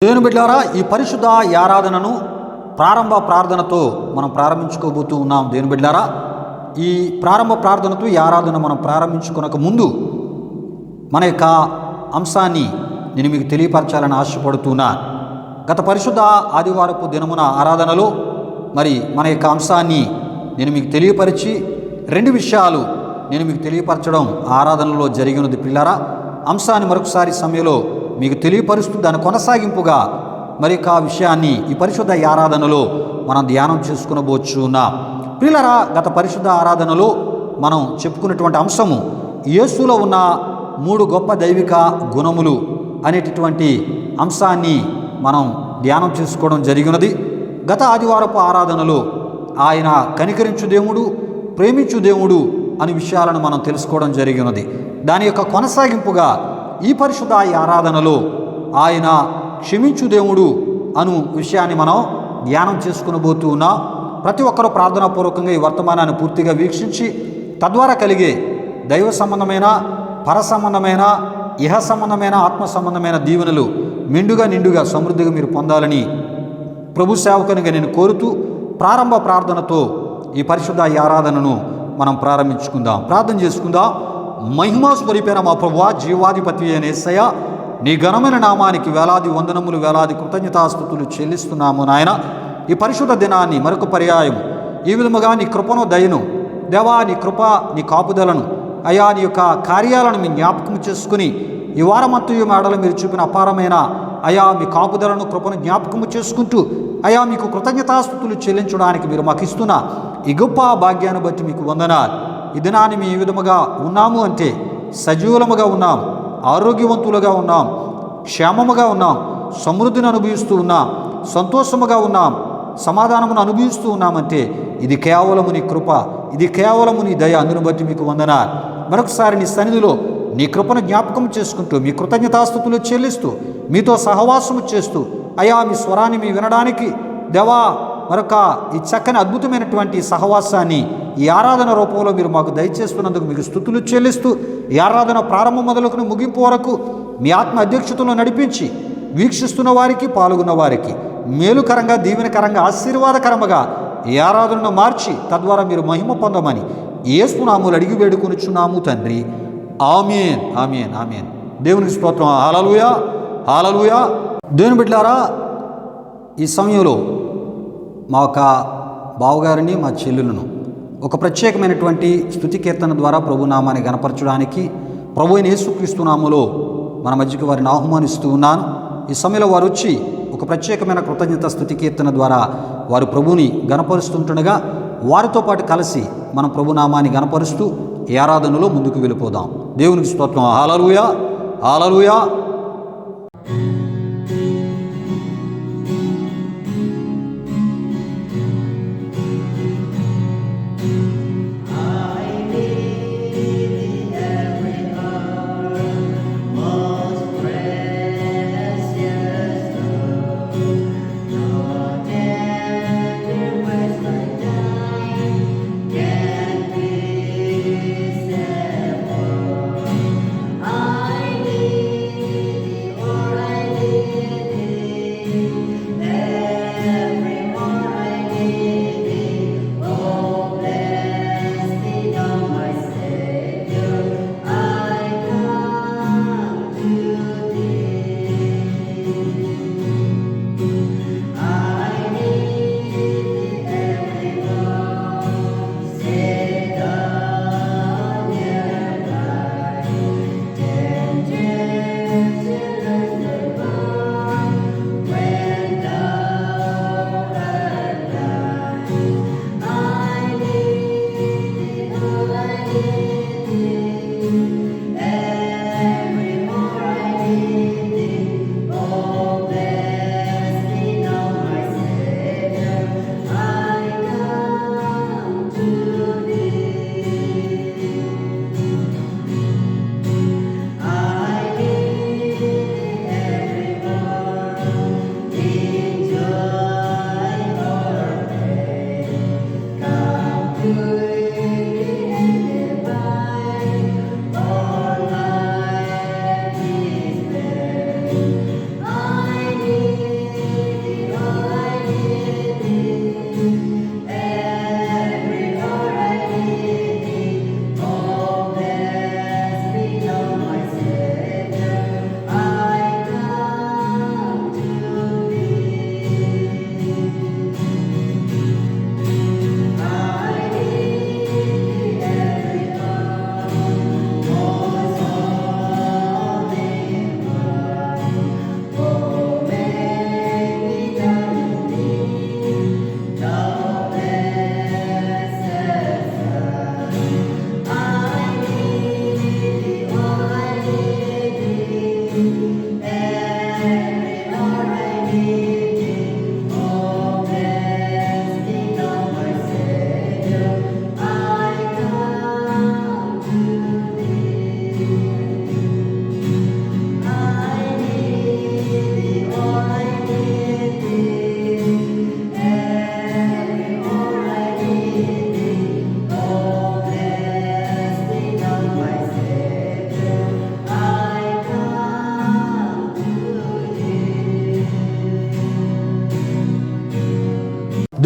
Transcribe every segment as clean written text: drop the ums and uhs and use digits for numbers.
దేవుని బిడ్డలారా, ఈ పరిశుద్ధ ఆరాధనను ప్రారంభ ప్రార్థనతో మనం ప్రారంభించుకోబోతూ ఉన్నాం. దేవుని బిడ్డలారా, ఈ ప్రారంభ ప్రార్థనతో ఈ ఆరాధన మనం ప్రారంభించుకునక ముందు మన యొక్క అంశాన్ని నేను మీకు తెలియపరచాలని ఆశపడుతున్నాను. గత పరిశుద్ధ ఆదివారపు దినమున ఆరాధనలో మరి మన యొక్క అంశాన్ని నేను మీకు తెలియపరిచి రెండు విషయాలు నేను మీకు తెలియపరచడం ఆరాధనలో జరిగినది. పిల్లారా, అంశాన్ని మరొకసారి సమయంలో మీకు తెలియపరుస్తూ దాని కొనసాగింపుగా మరి ఆ విషయాన్ని ఈ పరిశుద్ధ ఆరాధనలో మనం ధ్యానం చేసుకునబోచున్నాం. పిల్లరా, గత పరిశుద్ధ ఆరాధనలో మనం చెప్పుకున్నటువంటి అంశము యేసులో ఉన్న 3 గొప్ప దైవిక గుణములు అనేటటువంటి అంశాన్ని మనం ధ్యానం చేసుకోవడం జరిగినది. గత ఆదివారపు ఆరాధనలో ఆయన కనికరించు దేవుడు, ప్రేమించు దేవుడు అనే విషయాలను మనం తెలుసుకోవడం జరిగినది. దాని యొక్క కొనసాగింపుగా ఈ పరిశుద్ధ ఆరాధనలో ఆయన క్షమించు దేవుడు అను విషయాన్ని మనం ధ్యానం చేసుకునబోతూ ఉన్నాం. ప్రతి ఒక్కరూ ప్రార్థనాపూర్వకంగా ఈ వర్తమానాన్ని పూర్తిగా వీక్షించి తద్వారా కలిగే దైవ సంబంధమైన, పర సంబంధమైన, ఇహ సంబంధమైన, ఆత్మ సంబంధమైన దీవెనలు నిండుగా సమృద్ధిగా మీరు పొందాలని ప్రభు సేవకునిగా నేను కోరుతూ ప్రారంభ ప్రార్థనతో ఈ పరిశుద్ధ ఆరాధనను మనం ప్రారంభించుకుందాం. ప్రార్థన చేసుకుందాం. మహిమా స్వరూపైన మా ప్రభువా, జీవాధిపతి అయిన యేసయ్య, నీ ఘనమైన నామానికి వేలాది వందనములు, వేలాది కృతజ్ఞతాస్తుతులు చెల్లిస్తున్నాము నాయన. ఈ పరిశుద్ధ దినాన్ని మరొక పర్యాయం ఈ విధముగా నీ కృపను, దయను, దేవా నీ కృప, నీ కాపుదలను, అయా నీ యొక్క కార్యాలను మీ జ్ఞాపకం చేసుకుని ఈ వారమంతయు మేడలు మీరు చూపిన అపారమైన అయా మీ కాపుదలను, కృపను జ్ఞాపకము చేసుకుంటూ అయా మీకు కృతజ్ఞతాస్తుతులు చెల్లించడానికి మీరు మాకు ఇస్తున్న ఈ గొప్ప భాగ్యాన్ని బట్టి మీకు వందనాలు. ఈ దినాన్ని మీ ఈ విధముగా ఉన్నాము అంటే సజీవులముగా ఉన్నాం, ఆరోగ్యవంతులుగా ఉన్నాం, క్షేమముగా ఉన్నాం, సమృద్ధిని అనుభవిస్తూ ఉన్నాం, సంతోషముగా ఉన్నాం, సమాధానమును అనుభవిస్తూ ఉన్నామంటే ఇది కేవలము నీ కృప, ఇది కేవలము నీ దయ. అందును బట్టి మీకు వందనాలు. మరొకసారి నీ సన్నిధిలో నీ కృపను జ్ఞాపకం చేసుకుంటూ మీ కృతజ్ఞతాస్తుతులు చెల్లిస్తూ మీతో సహవాసము చేస్తూ అయా మీ స్వరాన్ని మీ వినడానికి దేవా మరొక ఈ చక్కని అద్భుతమైనటువంటి సహవాసాన్ని ఈ ఆరాధన రూపంలో మీరు మాకు దయచేస్తున్నందుకు మీకు స్తుతులు చెల్లిస్తూ ఈ ఆరాధన ప్రారంభం మొదలుకుని ముగింపు వరకు మీ ఆత్మ అధ్యక్షతలో నడిపించి వీక్షిస్తున్న వారికి, పాల్గొన్న వారికి మేలుకరంగా, దీవెనకరంగా, ఆశీర్వాదకరంగా ఈ ఆరాధనను మార్చి తద్వారా మీరు మహిమ పొందమని యేసు నామములో అడిగి వేడుకొనుచున్నాము తండ్రి. ఆమేన్, ఆమేన్, ఆమేన్. దేవునికి స్తోత్రం. హల్లెలూయా, హల్లెలూయా. దేవుని బిడ్డలారా, ఈ సమయంలో మా యొక్క బావగారిని, మా చెల్లెలను ఒక ప్రత్యేకమైనటువంటి స్తుతి కీర్తన ద్వారా ప్రభునామాన్ని గణపరచడానికి ప్రభు అయిన యేసుక్రీస్తు నామములో మన మధ్యకి వారిని ఆహ్వానిస్తూ ఉన్నాను. ఈ సమయంలో వారు వచ్చి ఒక ప్రత్యేకమైన కృతజ్ఞత స్తుతి కీర్తన ద్వారా వారు ప్రభుని గణపరుస్తుండగా వారితో పాటు కలిసి మనం ప్రభునామాన్ని గణపరుస్తూ ఈ ఆరాధనలో ముందుకు వెళ్ళిపోదాం. దేవునికి స్తోత్రం. హల్లెలూయా, హల్లెలూయా.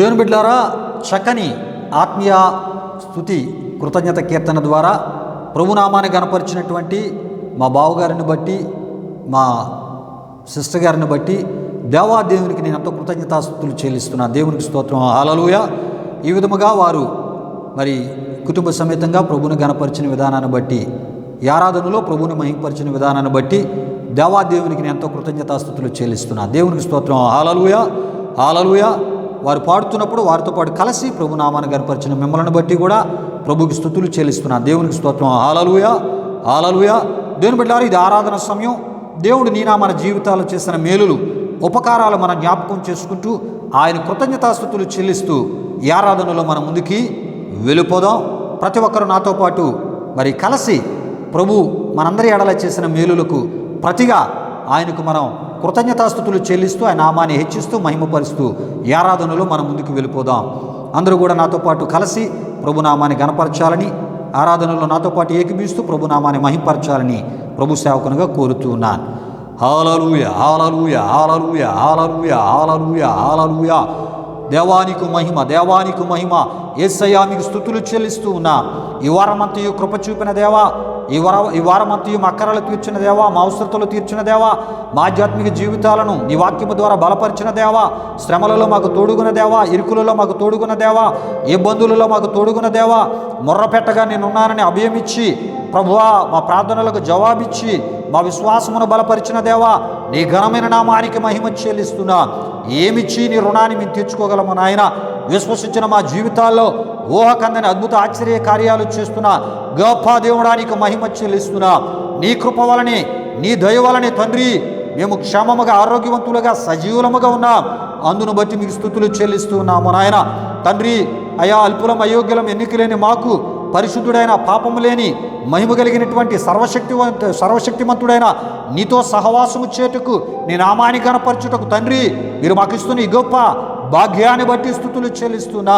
దేవుని బిడ్డలారా, చక్కని ఆత్మీయ స్తుతి కృతజ్ఞత కీర్తన ద్వారా ప్రభునామాన్ని గణపరిచినటువంటి మా బావగారిని బట్టి, మా సిస్టర్ గారిని బట్టి దేవాదేవునికి నేను ఎంతో కృతజ్ఞతాస్తుతులు చెల్లిస్తున్నాను. దేవునికి స్తోత్రం, హల్లెలూయా. ఈ విధముగా వారు మరి కుటుంబ సమేతంగా ప్రభుని గణపరిచిన విధానాన్ని బట్టి, ఈ ఆరాధనలో ప్రభుని మహింపరిచిన విధానాన్ని బట్టి దేవాదేవునికి నేను ఎంతో కృతజ్ఞతాస్తుతులు చెల్లిస్తున్నాను. దేవునికి స్తోత్రం, హల్లెలూయా, హల్లెలూయా. వారు పాడుతున్నప్పుడు వారితో పాటు కలిసి ప్రభునామాన్ని గణపరిచిన మిమ్మల్ని బట్టి కూడా ప్రభుకి స్తుతులు చెల్లిస్తున్నాను. దేవునికి స్తోత్రం, హల్లెలూయా, హల్లెలూయా. దేవుని బిడ్డలారా, ఇది ఆరాధన సమయం. దేవుడు నీనా మన జీవితాలు చేసిన మేలులు, ఉపకారాలు మనం జ్ఞాపకం చేసుకుంటూ ఆయన కృతజ్ఞతాస్తుతులు చెల్లిస్తూ ఈ ఆరాధనలో మనం ముందుకి వెళ్ళిపోదాం. ప్రతి ఒక్కరు నాతో పాటు మరి కలిసి ప్రభు మనందరి ఎడల చేసిన మేలులకు ప్రతిగా ఆయనకు మనం కృతజ్ఞతాస్తుతులు చెల్లిస్తూ ఆయన నామాన్ని హెచ్చిస్తూ మహిమపరుస్తూ ఈ ఆరాధనలో మనం ముందుకు వెళ్ళిపోదాం. అందరూ కూడా నాతో పాటు కలిసి ప్రభునామాన్ని గణపరచాలని, ఆరాధనలో నాతో పాటు ఏకీభవిస్తూ ప్రభునామాన్ని మహింపరచాలని ప్రభు సేవకునిగా కోరుతూ ఉన్నాను. హల్లెలూయా, హల్లెలూయా, హల్లెలూయా, హల్లెలూయా, హల్లెలూయా, హల్లెలూయా. దేవానికి మహిమ, దేవానికి మహిమ. యేసయ్యా మీకు స్తుతులు చెల్లిస్తూ ఉన్నా. ఈ వారమంతయు కృప చూపిన దేవా, ఈ వారమంతయు మా అక్కరలు తీర్చిన దేవా, మా అవసరతలు తీర్చిన దేవా, మా ఆధ్యాత్మిక జీవితాలను నీ వాక్యము ద్వారా బలపరిచిన దేవా, శ్రమలలో మాకు తోడుగున దేవా, ఇరుకులలో మాకు తోడుగున దేవా, ఇబ్బందులలో మాకు తోడుగున దేవా, మొర్రపెట్టగా నేనున్నానని అభయమిచ్చి ప్రభువా మా ప్రార్థనలకు జవాబిచ్చి మా విశ్వాసమును బలపరిచిన దేవా, నీ ఘనమైన నామానికి మహిమ చెల్లిస్తున్నా. ఏమిచ్చి నీ రుణాన్ని మేము తీర్చుకోగలము నాయన. విశ్వసించిన మా జీవితాల్లో ఊహకందని అద్భుత ఆశ్చర్య కార్యాలు చేస్తున్నా గొప్ప దేవుడానికి మహిమ చెల్లిస్తున్నా. నీ కృప వలనే, నీ దయ వలనే తండ్రి మేము క్షేమముగా, ఆరోగ్యవంతులుగా, సజీవులముగా ఉన్నాం. అందును బట్టి మీకు స్తుతులు చెల్లిస్తున్నాము నాయన. తండ్రి అయా అల్పులం, అయోగ్యులం, ఎన్నికలేని మాకు పరిశుద్ధుడైన, పాపము లేని, మహిమ కలిగినటువంటి సర్వశక్తిమంతుడైన నీతో సహవాసము చేటుకు, నీ నామాన్ని గణపరచుటకు తండ్రి మీరు మాకు ఇస్తున్న ఈ గొప్ప భాగ్యాన్ని బట్టి స్తుతులు చెల్లిస్తున్నా.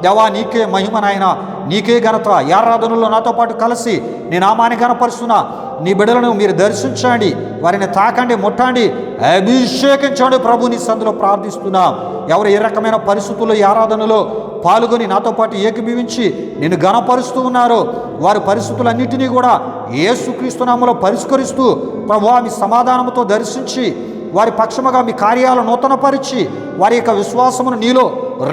దేవా నీకే మహిమ నాయన, నీకే ఘనత. ఈ ఆరాధనలో నాతో పాటు కలిసి నీ నామాన్ని గణపరుస్తున్నా. నీ బిడ్డలను మీరు దర్శించండి, వారిని తాకండి, ముట్టండి, అభిషేకించండి ప్రభు. నీ సందులో ప్రార్థిస్తున్నా. ఎవరు ఏ రకమైన పరిస్థితుల్లో ఈ ఆరాధనలో పాల్గొని నాతో పాటు ఏకీభవించి నేను గణపరుస్తూ ఉన్నారో వారి పరిస్థితులన్నింటినీ కూడా యేసుక్రీస్తు నామములో పరిష్కరిస్తూ ప్రభువా మీ సమాధానంతో దర్శించి వారి పక్షముగా మీ కార్యాలను నూతనపరిచి వారి యొక్క విశ్వాసమును నీలో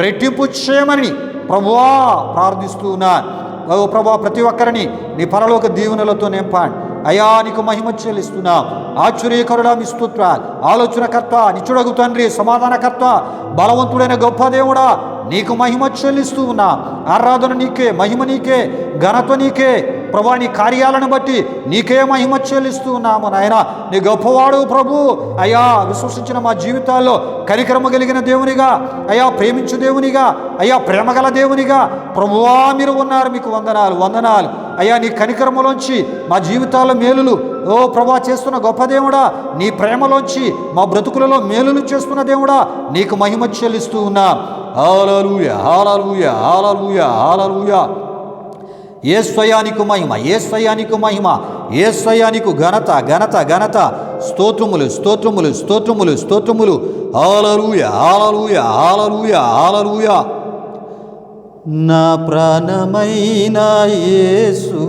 రెట్టింపు చేయమని ప్రభువా ప్రార్థిస్తూ ఉన్నాను. ఓ ప్రభువా ప్రతి ఒక్కరిని నీ పరలోక దీవెనలతో నింపండి. అయా నీకు మహిమ చెల్లిస్తున్నా. ఆశ్చర్యకరుడా మీ స్తోత్రాలు. ఆలోచనకర్త, నిత్యుడగు తండ్రి, సమాధానకర్త, బలవంతుడైన గొప్ప దేవుడా నీకు మహిమ చెల్లిస్తూ ఉన్నా. ఆరాధన నీకే, మహిమ నీకే, ఘనత నీకే ప్రభా. నీ కార్యాలను బట్టి నీకే మహిమ చెల్లిస్తూ ఉన్నాము నాయన. నీ గొప్పవాడు ప్రభు. అయ్యా విశ్వసించిన మా జీవితాల్లో కనికరమ కలిగిన దేవునిగా, అయ్యా ప్రేమించు దేవునిగా, అయ్యా ప్రేమగల దేవునిగా ప్రభువా మీరు ఉన్నారు. మీకు వందనాలు, వందనాలు అయ్యా. నీ కనికరములోంచి మా జీవితాల్లో మేలులు ఓ ప్రభా చేస్తున్న గొప్ప దేవుడా, నీ ప్రేమలోంచి మా బ్రతుకులలో మేలులు చేస్తున్న దేవుడా నీకు మహిమ చెల్లిస్తూ ఉన్నా. హల్లెలూయా, హల్లెలూయా, హల్లెలూయా, హల్లెలూయా. యేసయ్యా నీకు మహిమ, యేసయ్యా నీకు మహిమ, యేసయ్యా నీకు ఘనత, ఘనత, ఘనత. స్తోత్రములు, స్తోత్రములు, స్తోత్రములు, స్తోత్రములు. హల్లెలూయా, హల్లెలూయా, హల్లెలూయా, హల్లెలూయా. నా ప్రాణమైన యేసు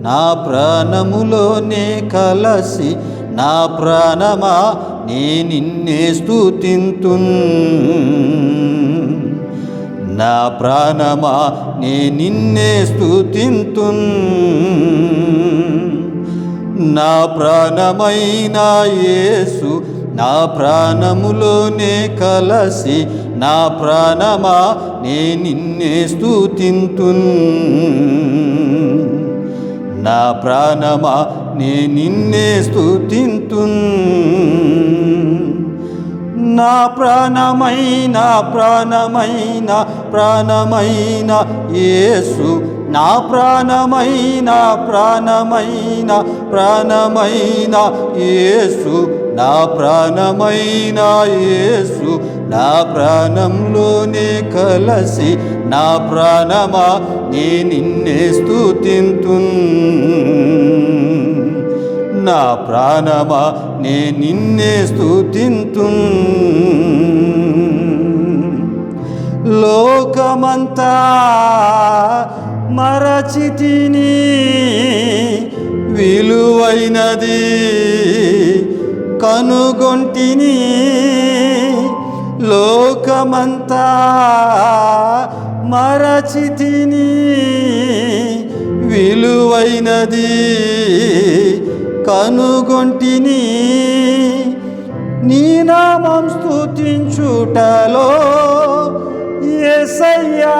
నా ప్రాణములోనే కలసి, నా ప్రాణమా నే నిన్నే స్తుతింతున్, నా ప్రాణమా నే నిన్నే స్తుతింతున్. నా ప్రాణమైన యేసు నా ప్రాణములోనే కలసి, నా ప్రాణమా నే నిన్నే స్తుతింతున్, నా ప్రాణమా నే నిన్నే స్తుతింతున్. నా ప్రాణమైన, ప్రాణమైన, ప్రాణమైన యేసు నా ప్రాణమైన, ప్రాణమైన, ప్రాణమైన యేసు నా ప్రాణమైన యేసు నా ప్రాణంలోనే కలసి, నా ప్రాణమా నే నిన్నే స్తుతింతున్, నా ప్రాణమా నే నిన్నే స్తుతింతున్. లోకమంతా మరచితిని, విలువైనది కనుగొంటిని. లోకమంతా మరచితిని, విలువైనది కనుగొంటిని. నీ నామం స్తుతించుటలో యేసయ్యా,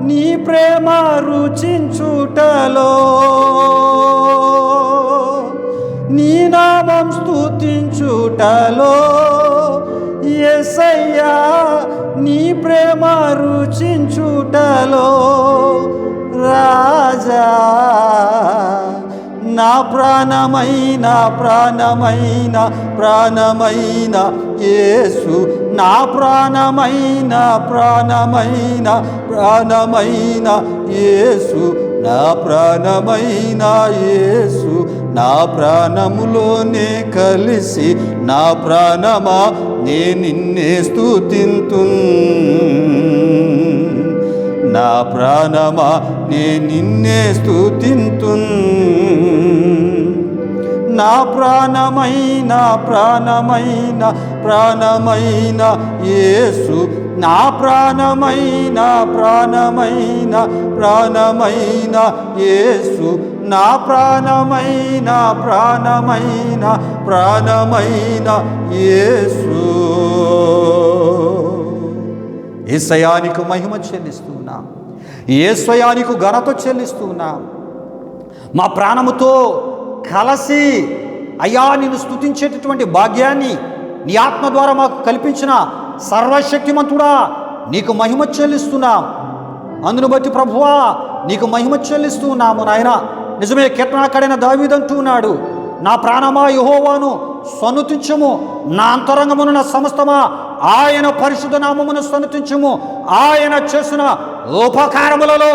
నీ ప్రేమ రుచించుటలో. నీ నామం స్తుతించుటలో యేసయ్యా, నీ ప్రేమ రుచించుటలో. రాజా నా ప్రాణమైన ప్రాణమైన ప్రాణమైన యేసు, నా ప్రాణమైన ప్రాణమైన ప్రాణమైన యేసు, నా ప్రాణమైన యేసు. నా ప్రాణములోనే కలిసి నా ప్రాణమా నే నిన్నే స్తుతింతున్. నా ప్రాణమా నే నిన్నే స్తుతింతున్. నా ప్రాణమైన ప్రాణమైన ప్రాణమైన యేసు, నా ప్రాణమైన ప్రాణమైన ప్రాణమైన యేసు, నా ప్రాణమైన ప్రాణమైన ప్రాణమైన యేసు. యేసయ్యా నీకు మహిమ చెల్లిస్తున్నా, యేసయ్యా నీకు ఘనత చెల్లిస్తున్నా. మా ప్రాణముతో కలిసి అయ్యా నిన్ను స్తుతించేటటువంటి భాగ్యాన్ని నీ ఆత్మ ద్వారా మాకు కల్పించిన సర్వశక్తిమంతుడా నీకు మహిమ చెల్లిస్తున్నాం. అందును బట్టి ప్రభువా నీకు మహిమ చెల్లిస్తున్నాము నాయన. నిజమే, కీర్తనాకారుడైన దావీదు అంటున్నాడు, నా ప్రాణమా యెహోవాను సన్నుతించుము, నా అంతరంగమున సమస్తమా ఆయన పరిశుద్ధ నామమును సన్నుతించుము. ఆయన చేసిన ఉపకారములలో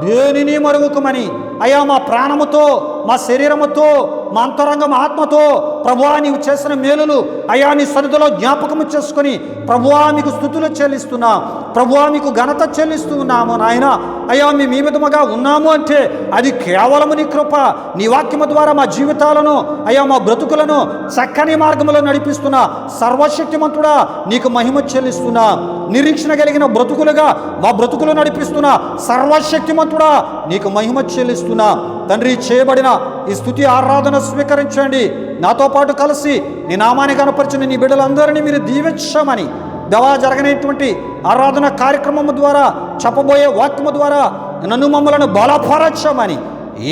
దేనిని మరువకుమని. అయ్యా మా ప్రాణముతో, మా శరీరముతో, మా అంతరంగం ఆత్మతో ప్రభువా నీవు చేసిన మేలులు అయ్యా నీ సన్నిధిలో జ్ఞాపకము చేసుకొని ప్రభువా మీకు స్తుతులు చెల్లిస్తున్నా, ప్రభువా మీకు ఘనత చెల్లిస్తున్నాము నాయన. అయ్యా మేము ఈ విధముగా ఉన్నాము అంటే అది కేవలము నీ కృప. నీ వాక్యము ద్వారా మా జీవితాలను అయ్యా మా బ్రతుకులను చక్కని మార్గంలో నడిపిస్తున్న సర్వశక్తిమంతుడా నీకు మహిమ చెల్లిస్తున్నా. నిరీక్షణ కలిగిన బ్రతుకులుగా మా బ్రతుకులు నడిపిస్తున్న సర్వశక్తిమంతుడా నీకు మహిమ చెల్లిస్తున్నా. తండ్రి, చేయబడిన ఈ స్తుతి ఆరాధన స్వీకరించండి. నాతో పాటు కలిసి నీ నామాన్ని కనపరిచిన నీ బిడ్డలందరినీ మీరు దీవించమని, దేవా జరగనేటువంటి ఆరాధన కార్యక్రమము ద్వారా చెప్పబోయే వాక్యము ద్వారా నన్ను మమ్మలను బలపరచమని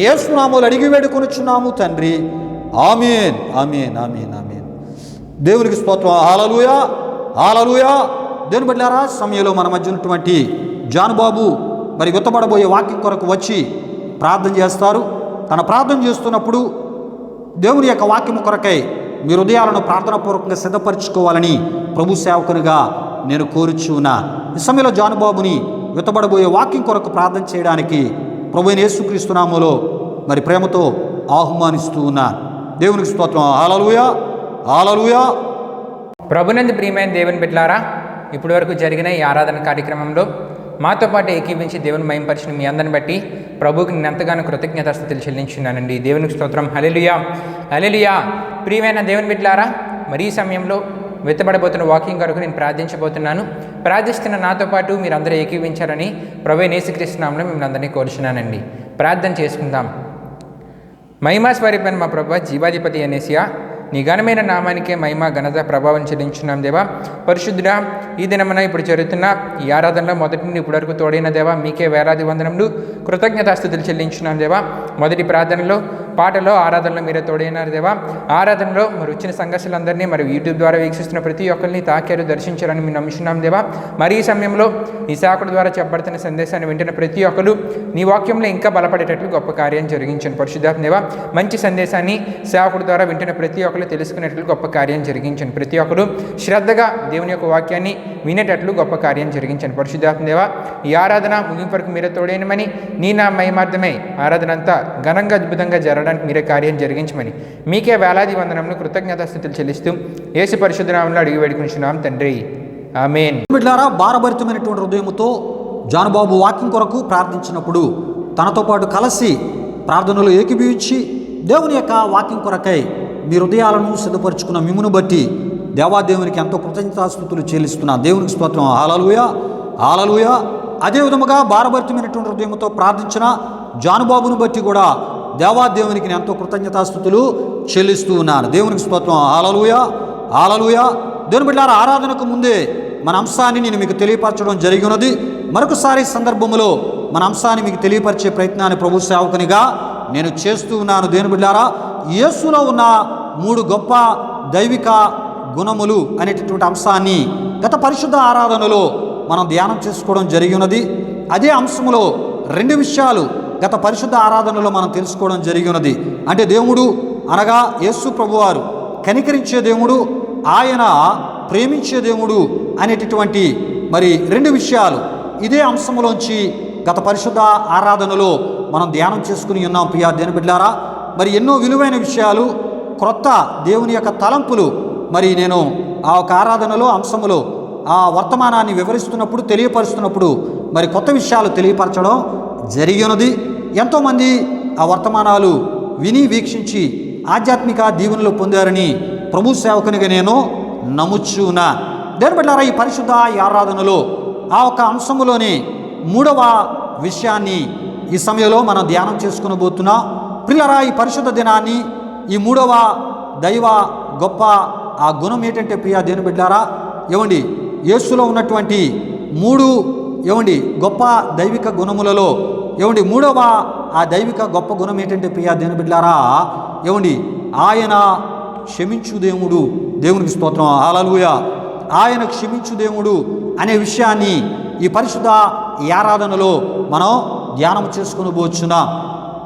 యేసు నామములో అడిగి వేడుకొనుచున్నాము తండ్రి. ఆమేన్, ఆమేన్, ఆమేన్, ఆమేన్. దేవునికి స్తోత్రం. హల్లెలూయా, హల్లెలూయా. దేవుని బిడ్డలారా, సమయంలో మన మధ్య ఉన్నటువంటి జానుబాబు మరి విత్తబడబోయే వాక్యం కొరకు వచ్చి ప్రార్థన చేస్తారు. తన ప్రార్థన చేస్తున్నప్పుడు దేవుని యొక్క వాక్యము కొరకై మీ హృదయాలను ప్రార్థనాపూర్వకంగా సిద్ధపరచుకోవాలని ప్రభు సేవకునిగా నేను కోరుచున్నా. ఈ సమయంలో జానుబాబుని విత్తబడబోయే వాక్యం కొరకు ప్రార్థన చేయడానికి ప్రభువైన యేసుక్రీస్తు నామములో మరి ప్రేమతో ఆహ్వానిస్తూ ఉన్నాను. దేవునికి స్తోత్రం. హల్లెలూయా, హల్లెలూయా. ప్రభునందు ప్రియమైన దేవుని బిడ్డలారా, ఇప్పటి వరకు జరిగిన ఈ ఆరాధన కార్యక్రమంలో మాతో పాటు ఏకీవించి దేవుని మహిమపరిచిన మీ అందరిని బట్టి ప్రభువుకి నేను ఎంతగానో కృతజ్ఞతాస్తుతులు చెల్లించున్నానండి. దేవునికి స్తోత్రం. హల్లెలూయా, హల్లెలూయా. ప్రియమైన దేవుని బిడ్డలారా, మరి ఈ సమయంలో వెత్తబడబోతున్న వాకింగ్ కొరకు నేను ప్రార్థించబోతున్నాను. ప్రార్థిస్తున్న నాతో పాటు మీరందరూ ఏకీవించారని ప్రభువైన యేసుక్రీస్తు నామములో మిమ్మల్ని అందరినీ కోరుచున్నానండి. ప్రార్థన చేసుకుందాం. మహిమా స్వరూపైన మా ప్రభువా, జీవాధిపతి యేసయ్యా, నీ ఘనమైన నామానికే మహిమ ఘనత ప్రభావం చెల్లించున్నాం దేవా. పరిశుద్ధుడా, ఈ దినమున ఇప్పుడు జరుగుతున్న ఈ ఆరాధనలో మొదటి నుండి ఇప్పటి వరకు తోడైన దేవా మీకే వేలాది వందనములు కృతజ్ఞతాస్తుతులు చెల్లించున్నాం దేవా. మొదటి ప్రార్థనలో, పాటలో, ఆరాధనలో మీరే తోడైనారు దేవా. ఆరాధనలో మరి వచ్చిన సంఘర్షులందరినీ మరి యూట్యూబ్ ద్వారా వీక్షిస్తున్న ప్రతి ఒక్కరిని తాకారు, దర్శించారని మేము నమ్ముచున్నాం దేవా. మరి ఈ సమయంలో ఈ సేవకుడి ద్వారా చెప్పబడుతున్న సందేశాన్ని వింటున్న ప్రతి ఒక్కరు నీ వాక్యంలో ఇంకా బలపడేటట్లు గొప్ప కార్యం జరిగించండి పరిశుద్ధాత్మ దేవా. మంచి సందేశాన్ని సేవకుడి ద్వారా వింటున్న ప్రతి ఒక్కరు తెలుసుకునేట్లు గొప్ప కార్యం జరిగించండి. ప్రతి ఒక్కరు శ్రద్ధగా దేవుని యొక్క వాక్యాన్ని వినేటట్లు గొప్ప కార్యం జరిగించండి పరిశుద్ధాత్మ దేవా. ఈ ఆరాధన ముగింపు వరకు మీరే తోడైనమని, నీ నా మహిమార్థమై ఆరాధన అంతా ఘనంగా అద్భుతంగా జరగడానికి మీరే కార్యం జరిగించమని మీకే వేలాది వందనములు కృతజ్ఞతాస్తుతులు చెల్లిస్తూ యేసు పరిశుద్ధ నామములో అడిగి వేడుకుంటున్నాం తండ్రి. ఆమేన్. బిడ్డలారా, భారభరితమైనటువంటి హృదయముతో జానుబాబు వాక్యం కొరకు ప్రార్థించినప్పుడు తనతో పాటు కలిసి ప్రార్థనలో ఏకీభవించి దేవుని యొక్క వాక్యం కొరకై మీ హృదయాలను సిద్ధపరుచుకున్న మిమ్మును బట్టి దేవాదేవునికి ఎంతో కృతజ్ఞతాస్తుతులు చెల్లిస్తున్నా. దేవునికి స్తోత్రం. హల్లెలూయా, హల్లెలూయా. అదే విధముగా భారభరితమైనటువంటి హృదయంతో ప్రార్థించిన జానుబాబును బట్టి కూడా దేవాదేవునికి నేను ఎంతో కృతజ్ఞతాస్తుతులు చెల్లిస్తూ ఉన్నాను. దేవునికి స్తోత్రం. హల్లెలూయా, హల్లెలూయా. దేవుని బిడ్డలారా, ఆరాధనకు ముందే మన అంశాన్ని నేను మీకు తెలియపరచడం జరిగినది. మరొకసారి సందర్భంలో మన అంశాన్ని మీకు తెలియపరిచే ప్రయత్నాన్ని ప్రభు సేవకునిగా నేను చేస్తూ ఉన్నాను. దేవుని బిడ్డలారా, యేసులో ఉన్న 3 గొప్ప దైవిక గుణములు అనేటటువంటి అంశాన్ని గత పరిశుద్ధ ఆరాధనలో మనం ధ్యానం చేసుకోవడం జరిగినది. అదే అంశంలో 2 విషయాలు గత పరిశుద్ధ ఆరాధనలో మనం తెలుసుకోవడం జరిగినది. అంటే దేవుడు అనగా యేసు ప్రభువారు కనికరించే దేవుడు, ఆయన ప్రేమించే దేవుడు అనేటటువంటి మరి 2 విషయాలు ఇదే అంశంలోంచి గత పరిశుద్ధ ఆరాధనలో మనం ధ్యానం చేసుకుని ఉన్నాం. ప్రియా దేవుని బిడ్డలారా, మరి ఎన్నో విలువైన విషయాలు, క్రొత్త దేవుని యొక్క తలంపులు మరి నేను ఆ ఒక ఆరాధనలో అంశములో ఆ వర్తమానాన్ని వివరిస్తున్నప్పుడు తెలియపరుస్తున్నప్పుడు మరి కొత్త విషయాలు తెలియపరచడం జరిగినది. ఎంతోమంది ఆ వర్తమానాలు విని వీక్షించి ఆధ్యాత్మిక దీవెనలు పొందారని ప్రభు సేవకునిగా నేను నమ్ముచున్నా. దేవుని బిడ్డలారా, ఈ పరిశుద్ధ ఆరాధనలో ఆ ఒక అంశములోనే 3వ విషయాన్ని ఈ సమయంలో మనం ధ్యానం చేసుకునబోతున్నాం. ప్రియులారా, ఈ పరిశుద్ధ దినాన్ని ఈ 3వ దైవ గొప్ప ఆ గుణం ఏంటంటే ప్రియా దేవుని బిడ్డలారా, ఏమండి యేసులో ఉన్నటువంటి 3 గొప్ప దైవిక గుణములలో ఏమండి 3వ ఆ దైవిక గొప్ప గుణం ఏంటంటే ప్రియా దేవుని బిడ్డలారా, ఏమండి ఆయన క్షమించు దేవుడు. దేవునికి స్తోత్రం. హల్లెలూయా. ఆయన క్షమించు దేవుడు అనే విషయాన్ని ఈ పరిశుద్ధ ఆరాధనలో మనం ధ్యానం చేసుకుని పోచున్నాం.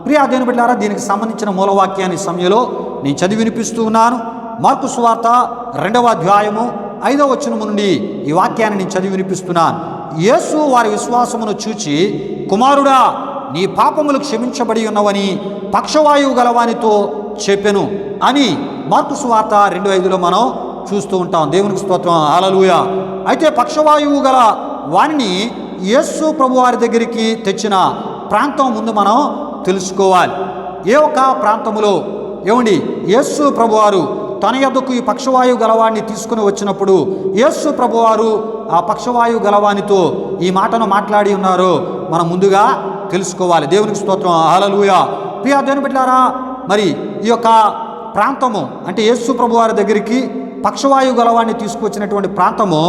ప్రియా దేవుని బిడ్డలారా, దీనికి సంబంధించిన మూలవాక్యాన్ని సమయంలో నేను చదివి వినిపిస్తూ ఉన్నాను. మార్కు సువార్త 2వ అధ్యాయము 5వ వచనము నుండి ఈ వాక్యాన్ని నేను చదివి వినిపిస్తున్నాను. యేసు వారి విశ్వాసమును చూచి, కుమారుడా, నీ పాపములు క్షమించబడి ఉన్నవని పక్షవాయువు గలవానితో చెప్పెను అని మార్కు సువార్త 2:5లో మనం చూస్తూ ఉంటాం. దేవునికి స్తోత్రం. హల్లెలూయా. అయితే పక్షవాయువు గల వారిని యేసు ప్రభు వారి దగ్గరికి తెచ్చిన ప్రాంతం ముందు మనం తెలుసుకోవాలి. ఏ ఒక్క ప్రాంతములో యేసు ప్రభువారు తన యొద్దకు ఈ పక్షవాయువు గలవాడిని తీసుకుని వచ్చినప్పుడు యేసు ప్రభువారు ఆ పక్షవాయువు గలవానితో ఈ మాటను మాట్లాడి ఉన్నారో మనం ముందుగా తెలుసుకోవాలి. దేవునికి స్తోత్రం. హల్లెలూయా. ప్రియా దేవుని బిడ్డలారా, మరి ఈ యొక్క ప్రాంతము అంటే యేసు ప్రభువారి దగ్గరికి పక్షవాయువు గలవాడిని తీసుకొచ్చినటువంటి ప్రాంతము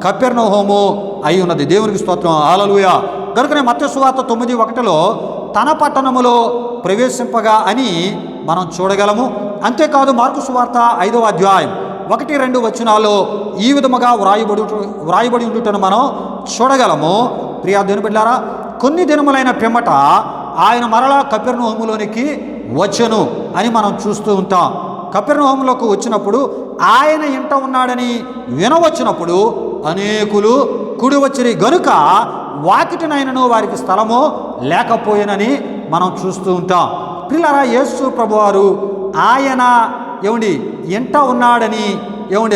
కపెర్నహూము అయి ఉన్నది. దేవునికి స్తోత్రం. హల్లెలూయా. కనుకనే మత్తయి సువార్త 9:1లో తన పట్టణములో ప్రవేశింపగా అని మనం చూడగలము. అంతేకాదు మార్కు సువార్త 5వ అధ్యాయం 1-2 వచనాల్లో ఈ విధముగా వ్రాయబడి ఉండుటను మనం చూడగలము. ప్రియా దేవుని బిడ్డలారా, కొన్ని దినములైన పిమ్మట ఆయన మరలా కపెర్నహూములోనికి వచ్చెను అని మనం చూస్తూ ఉంటాం. కపెర్నహూములోకి వచ్చినప్పుడు ఆయన ఇంట ఉన్నాడని వినవచ్చినప్పుడు అనేకులు కూడి వచ్చిరి గనుక వాకిటినైనను వారికి స్థలము లేకపోయినని మనం చూస్తూ ఉంటాం. ప్రియులారా, యేసు ప్రభువారు ఆయన ఇంట ఉన్నాడని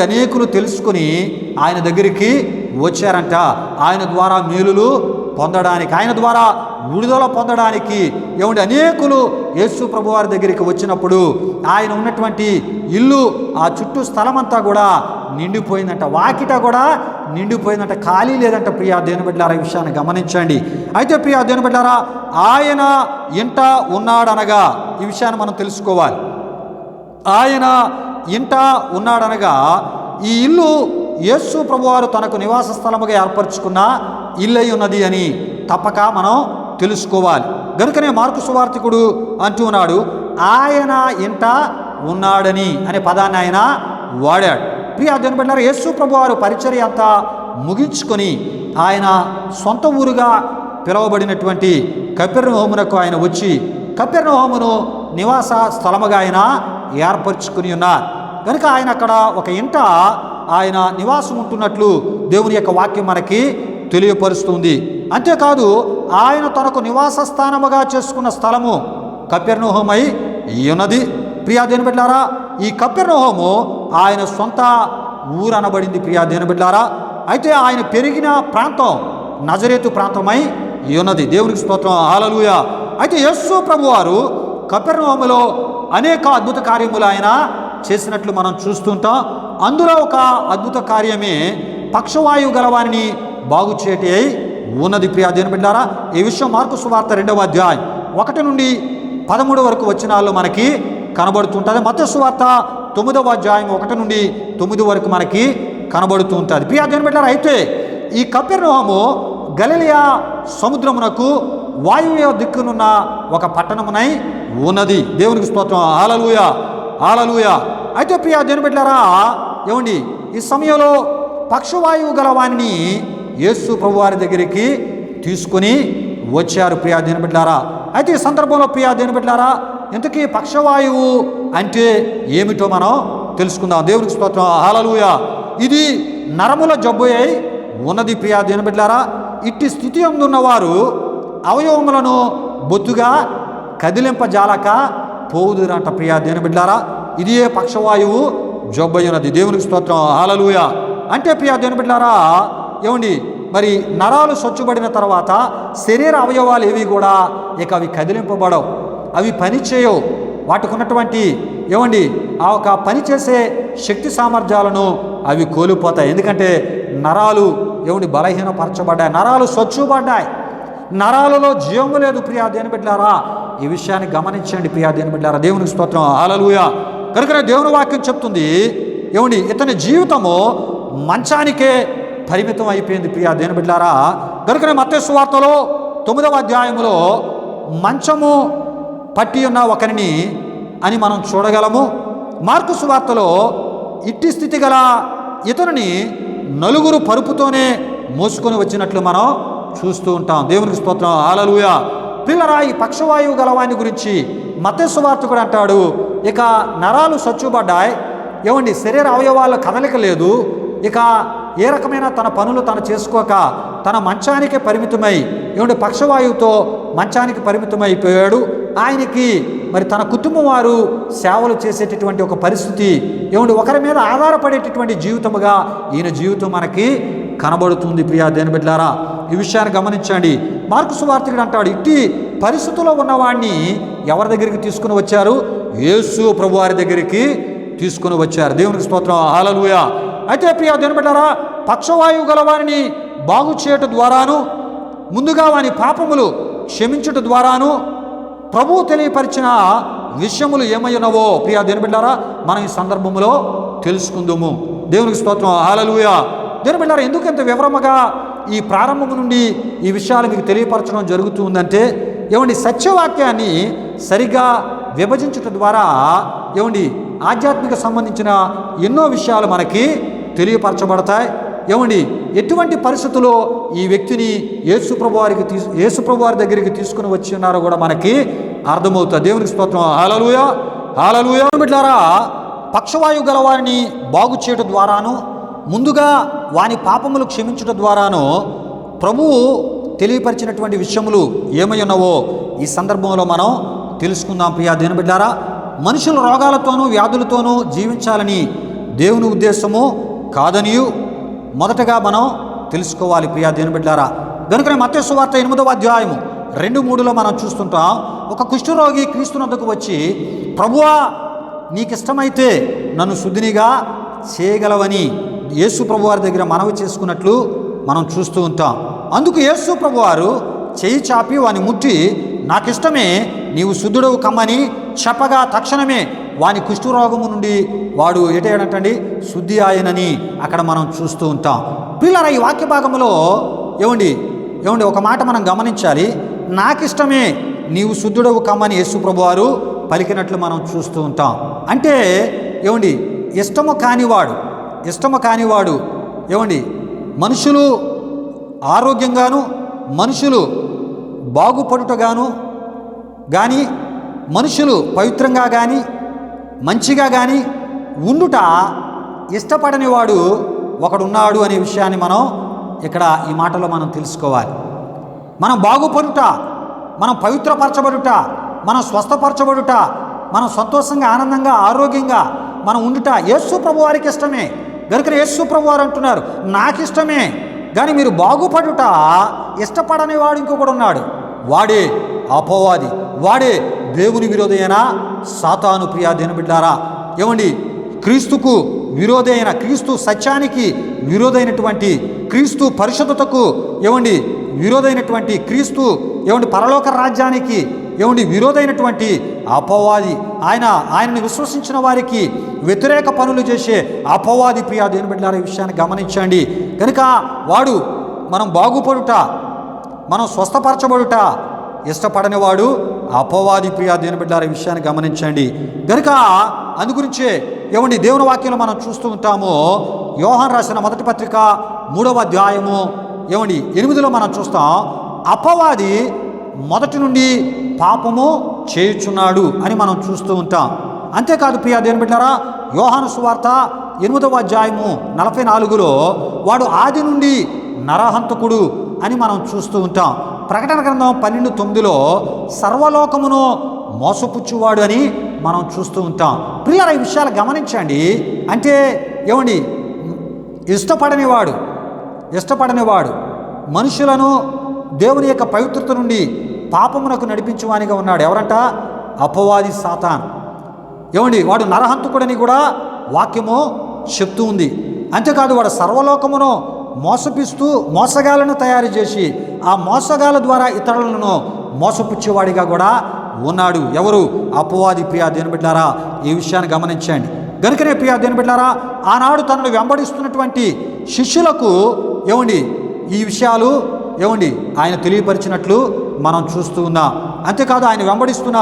అనేకులు తెలుసుకుని ఆయన దగ్గరికి వచ్చారంట. ఆయన ద్వారా మేలులు పొందడానికి, ఆయన ద్వారా విడుదల పొందడానికి అనేకులు యేసు ప్రభువారి దగ్గరికి వచ్చినప్పుడు ఆయన ఉన్నటువంటి ఇల్లు ఆ చుట్టూ స్థలమంతా కూడా నిండిపోయిందంట. వాకిట కూడా నిండిపోయిందంట, ఖాళీ లేదంట. ప్రియా దేవుని బిడ్డలారా, ఈ విషయాన్ని గమనించండి. అయితే ప్రియా దేవుని బిడ్డలారా, ఆయన ఇంట ఉన్నాడనగా ఈ విషయాన్ని మనం తెలుసుకోవాలి. ఆయన ఇంట ఉన్నాడనగా ఈ ఇల్లు యేసు ప్రభువారు తనకు నివాస స్థలముగా ఏర్పరచుకున్న ఇల్లై ఉన్నది అని తప్పక మనం తెలుసుకోవాలి. గనుకనే మార్కు సువార్తికుడు అంటూ ఉన్నాడు, ఆయన ఇంట ఉన్నాడని అనే పదాన్ని ఆయన వాడాడు. ప్రియా దేవుని బిడ్డలారా, యేసు ప్రభువారు పరిచర్య అంతా ముగించుకొని ఆయన సొంత ఊరుగా పిలువబడినటువంటి కపెర్నహూమునకు ఆయన వచ్చి కపెర్నహూమును నివాస స్థలముగా ఆయన ఏర్పరచుకుని ఉన్నారు. కనుక ఆయన అక్కడ ఒక ఇంట ఆయన నివాసం ఉంటున్నట్లు దేవుని యొక్క వాక్యం మనకి తెలియపరుస్తుంది. అంతేకాదు ఆయన తనకు నివాస స్థానముగా చేసుకున్న స్థలము కపెర్నహూమై ఉన్నది. ప్రియా దేవుని బిడ్డలారా, ఈ కపెర్నహూము ఆయన సొంత ఊరు అనబడింది. ప్రియా దేవుని బిడ్డలారా, అయితే ఆయన పెరిగిన ప్రాంతం నజరేతు ప్రాంతమై ఉన్నది. దేవునికి స్తోత్రం, హల్లెలూయా. అయితే యేసు ప్రభువారు కపెర్నహూములో అనేక అద్భుత కార్యములు ఆయన చేసినట్లు మనం చూస్తుంటాం. అందులో ఒక అద్భుత కార్యమే పక్షవాయువు గలవారిని బాగు చేయటి అయి ఉన్నది. ప్రియా దేవుని బిడ్డలారా, ఈ విషయం మార్కు సువార్త 2వ అధ్యాయం 1 నుండి 13 వరకు వచనాల్లో మనకి కనబడుతుంటుంది. మత్తయి సువార్త 9వ అధ్యాయం 1 నుండి 9 వరకు మనకి కనబడుతూ ఉంటుంది. ప్రియా దేవుని బిడ్డలారా, అయితే ఈ కపెర్నహూము గలిలయ సముద్రమునకు వాయువ్య దిక్కునున్న ఒక పట్టణమునై ఉన్నది. దేవునికి స్తోత్రం, హల్లెలూయా, హల్లెలూయా. అయితే ప్రియా దేవుని బిడ్డలారా, ఏమండి ఈ సమయంలో పక్షవాయువు గలవాన్ని యేసు ప్రభువారి దగ్గరికి తీసుకుని వచ్చారు. ప్రియా దేవుని బిడ్డలారా, అయితే ఈ సందర్భంలో ప్రియా దేవుని బిడ్డలారా, ఇంతకీ పక్షవాయువు అంటే ఏమిటో మనం తెలుసుకుందాం. దేవునికి స్తోత్రం, హల్లెలూయా. ఇది నరముల జబ్బు అయి ఉన్నది. ప్రియా దేవుని బిడ్డలారా, ఇట్టి స్థితి అందున్నవారు అవయవములను బొత్తుగా కదిలింపజాలక పోవుదురంట. ప్రియా దేవుని బిడ్డలారా, ఇది ఏ పక్షవాయువు జబ్బు అయి ఉన్నది. దేవునికి స్తోత్రం, హల్లెలూయా. అంటే ప్రియా దేవుని బిడ్డలారా, ఏమండి మరి నరాలు స్వచ్ఛబడిన తర్వాత శరీర అవయవాలు ఏవి కూడా ఇక అవి కదిలింపబడవు, అవి పనిచేయవు. వాటికి ఉన్నటువంటి ఏమండి ఆ ఒక పనిచేసే శక్తి సామర్థ్యాలను అవి కోల్పోతాయి. ఎందుకంటే నరాలు ఏమండి బలహీనపరచబడ్డాయి, నరాలు స్వచ్ఛబడ్డాయి, నరాలలో జీవము లేదు. ప్రియా దేవుని బిడ్డలారా, ఈ విషయాన్ని గమనించండి. ప్రియా దేవుని బిడ్డలారా, దేవునికి స్తోత్రం, హల్లెలూయా. కనుకనే దేవుని వాక్యం చెప్తుంది, ఏమండి ఇతని జీవితము మంచానికే పరిమితం అయిపోయింది. ప్రియా దేవుని బిడ్డలారా, కనుకనే మత్తయి సువార్తలో 9వ అధ్యాయంలో మంచము పట్టి ఉన్న ఒకరిని అని మనం చూడగలము. మార్కు సువార్తలో ఇట్టి స్థితి గల ఇతరుని నలుగురు పరుపుతోనే మోసుకొని వచ్చినట్లు మనం చూస్తూ ఉంటాం. దేవునికి స్తోత్రం, హల్లెలూయా. పిల్లరా, ఈ పక్షవాయువు గలవాని గురించి మత్తయి సువార్త కూడా అంటాడు, ఇక నరాలు స్వచ్ఛబడ్డాయి, ఏమండి శరీర అవయవాల కదలిక లేదు, ఇక ఏ రకమైన తన పనులు తను చేసుకోక తన మంచానికే పరిమితమై ఏమంటే పక్షవాయువుతో మంచానికి పరిమితమైపోయాడు. ఆయనకి మరి తన కుటుంబం వారు సేవలు చేసేటటువంటి ఒక పరిస్థితి, ఏమంటే ఒకరి మీద ఆధారపడేటటువంటి జీవితముగా ఈయన జీవితం మనకి కనబడుతుంది. ప్రియా దేవుని బిడ్డలారా, ఈ విషయాన్ని గమనించండి. మార్కు సువార్తికుడు అంటాడు, ఇట్టి పరిస్థితుల్లో ఉన్నవాడిని ఎవరి దగ్గరికి తీసుకుని వచ్చారు? యేసు ప్రభువారి దగ్గరికి తీసుకుని వచ్చారు. దేవునికి స్తోత్రం, హల్లెలూయా. అయితే ప్రియా దేవుని బిడ్డలారా, పక్షవాయువు గలవారిని బాగు చేయటం ద్వారాను, ముందుగా వాని పాపములు క్షమించటం ద్వారాను ప్రభువు తెలియపరిచిన విషయములు ఏమయ్యున్నవో ప్రియా దేవుని బిడ్డలారా మనం ఈ సందర్భంలో తెలుసుకుందాము. దేవునికి స్తోత్రం, హల్లెలూయా. దేవుని బిడ్డలారా, ఎందుకు ఇంత వివరముగా ఈ ప్రారంభం నుండి ఈ విషయాలు మీకు తెలియపరచడం జరుగుతుందంటే, ఏమండి సత్యవాక్యాన్ని సరిగా విభజించటం ద్వారా ఏమండి ఆధ్యాత్మిక సంబంధించిన ఎన్నో విషయాలు మనకి తెలియపరచబడతాయి. ఏమండి ఎటువంటి పరిస్థితుల్లో ఈ వ్యక్తిని యేసుప్రభు వారి దగ్గరికి తీసుకుని వచ్చి ఉన్నారో కూడా మనకి అర్థమవుతుంది. దేవునికి స్తోత్రం, హల్లెలూయా, హల్లెలూయా. బిడ్డలారా, పక్షవాయువు గలవారిని బాగు చేయటం ద్వారాను, ముందుగా వాని పాపములు క్షమించటం ద్వారాను ప్రభువు తెలియపరిచినటువంటి విషయములు ఏమై ఉన్నవో ఈ సందర్భంలో మనం తెలుసుకుందాం. ప్రియా దేవుని బిడ్డలారా, మనుషులు రోగాలతోనూ వ్యాధులతోనూ జీవించాలని దేవుని ఉద్దేశము కాదనియు మొదటగా మనం తెలుసుకోవాలి. ప్రియా దేవుని బిడ్డలారా, కనుకనే మత్తయి సువార్త 8వ అధ్యాయము 2-3లో మనం చూస్తుంటాం, ఒక కుష్ఠరోగి క్రీస్తునొద్దకు వచ్చి, ప్రభువా నీకిష్టమైతే నన్ను శుద్ధినిగా చేయగలవని యేసు ప్రభువారి దగ్గర మనవి చేసుకున్నట్లు మనం చూస్తూ ఉంటాం. అందుకు యేసు ప్రభువారు చేయి చాపి వాని ముట్టి, నాకిష్టమే, నీవు శుద్ధుడవు కమ్మని చెప్పగా తక్షణమే వాని కుష్ఠరోగము నుండి వాడు ఎటండి శుద్ధి ఆయనని అక్కడ మనం చూస్తూ ఉంటాం. పిల్లల ఈ వాక్య భాగంలో ఏమండి ఒక మాట మనం గమనించాలి. నాకిష్టమే, నీవు శుద్ధుడవు కమ్మని యేసు ప్రభువారు పలికినట్లు మనం చూస్తూ ఉంటాం. అంటే ఏమండి ఇష్టము కానివాడు ఏమండి మనుషులు ఆరోగ్యంగాను మనుషులు బాగుపడుటగాను కానీ మనుషులు పవిత్రంగా కానీ మంచిగా కానీ ఉండుట ఇష్టపడని వాడు ఒకడున్నాడు అనే విషయాన్ని మనం ఇక్కడ ఈ మాటలో మనం తెలుసుకోవాలి. మనం బాగుపడుట, మనం పవిత్రపరచబడుట, మనం స్వస్థపరచబడుట, మనం సంతోషంగా ఆనందంగా ఆరోగ్యంగా మనం ఉండుట యేసు ప్రభు వారికి ఇష్టమే. కనుక యేసు ప్రభు వారు అంటున్నారు, నాకిష్టమే, కానీ మీరు బాగుపడుట ఇష్టపడని వాడు ఇంకొకడు ఉన్నాడు, వాడే అపవాది, వాడే దేవుని విరోధైన సాతాను. ప్రియా దేవుని బిడ్డారా, ఏమండి, క్రీస్తుకు విరోధైన, క్రీస్తు సత్యానికి విరోధైనటువంటి, క్రీస్తు పరిశుద్ధతకు ఏమండి విరోధైనటువంటి, క్రీస్తు ఏమండి పరలోక రాజ్యానికి ఏమండి విరోధైనటువంటి అపవాది, ఆయనని విశ్వసించిన వారికి వ్యతిరేక పనులు చేసే అపవాది. ప్రియా దేవుని బిడ్డలారా, ఈ విషయాన్ని గమనించండి. కనుక వాడు మనం బాగుపడుట, మనం స్వస్థపరచబడుట ఇష్టపడని వాడు అపవాది. ప్రియా దేవుని బిడ్డలారా, ఈ విషయాన్ని గమనించండి. కనుక అందుగురించే ఏమండి దేవుని వాక్యంలో మనం చూస్తూ ఉంటాము. యోహాను రాసిన మొదటి పత్రిక 3వ అధ్యాయము ఏమండి 8లో మనం చూస్తాం, అపవాది మొదటి నుండి పాపము చేయుచున్నాడు అని మనం చూస్తూ ఉంటాం. అంతేకాదు ప్రియా దేవుని బిడ్డలారా, యోహాను సువార్త 8వ అధ్యాయము 44లో వాడు ఆది నుండి నరహంతకుడు అని మనం చూస్తూ ఉంటాం. ప్రకటన గ్రంథం 12:9లో సర్వలోకమును మోసపుచ్చువాడు అని మనం చూస్తూ ఉంటాం. ప్రియులారా, ఈ విషయాలు గమనించండి. అంటే ఏమండి, ఇష్టపడని వాడు మనుషులను దేవుని యొక్క పవిత్రత నుండి పాపమునకు నడిపించువానిగా ఉన్నాడు. ఎవరంట? అపవాది, సాతాన్. ఏమండి, వాడు నరహంతకుడని కూడా వాక్యము చెప్తూ ఉంది. అంతేకాదు వాడు సర్వలోకమును మోసపిస్తూ మోసగాలను తయారు చేసి ఆ మోసగాల ద్వారా ఇతరులను మోసపుచ్చేవాడిగా కూడా ఉన్నాడు. ఎవరు? అపవాది. ప్రియా దేవుని బిడ్డలారా, ఈ విషయాన్ని గమనించండి. గనుకనే ప్రియా దేవుని బిడ్డలారా, ఆనాడు తనను వెంబడిస్తున్నటువంటి శిష్యులకు ఏమండి ఈ విషయాలు ఏమండి ఆయన తెలియపరిచినట్లు మనం చూస్తూ ఉన్నాం. అంతేకాదు ఆయన వెంబడిస్తున్న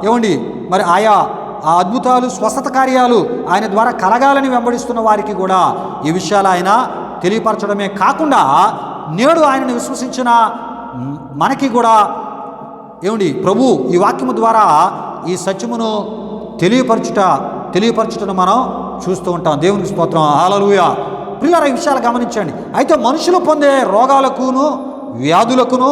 ఏమండి మరి ఆయా ఆ అద్భుతాలు, స్వస్థత కార్యాలు ఆయన ద్వారా కలగాలని వెంబడిస్తున్న వారికి కూడా ఈ విషయాలు ఆయన తెలియపరచడమే కాకుండా నేడు ఆయనను విశ్వసించిన మనకి కూడా ఏమండి ప్రభు ఈ వాక్యము ద్వారా ఈ సత్యమును తెలియపరచుటను మనం చూస్తూ ఉంటాం. దేవునికి స్తోత్రం, హల్లెలూయా. ప్రియులారా, ఈ విషయాలు గమనించండి. అయితే మనుషులు పొందే రోగాలకును వ్యాధులకును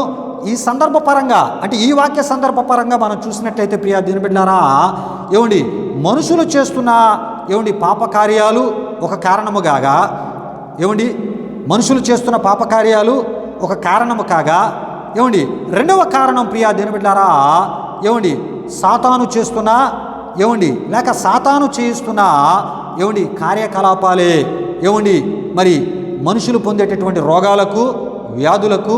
ఈ సందర్భపరంగా, అంటే ఈ వాక్య సందర్భపరంగా మనం చూసినట్లయితే ప్రియా దేవుని బిడ్డలారా, ఏమండి మనుషులు చేస్తున్న ఏమండి పాపకార్యాలు ఒక కారణము కాగా, ఏమండి మనుషులు చేస్తున్న పాపకార్యాలు ఒక కారణము కాగా, ఏమండి రెండవ కారణం ప్రియా దేవుని బిడ్డలారా, ఏమండి సాతాను చేస్తున్న ఏమండి లేక సాతాను చేయిస్తున్న ఏమండి కార్యకలాపాలే ఏమండి మరి మనుషులు పొందేటటువంటి రోగాలకు వ్యాధులకు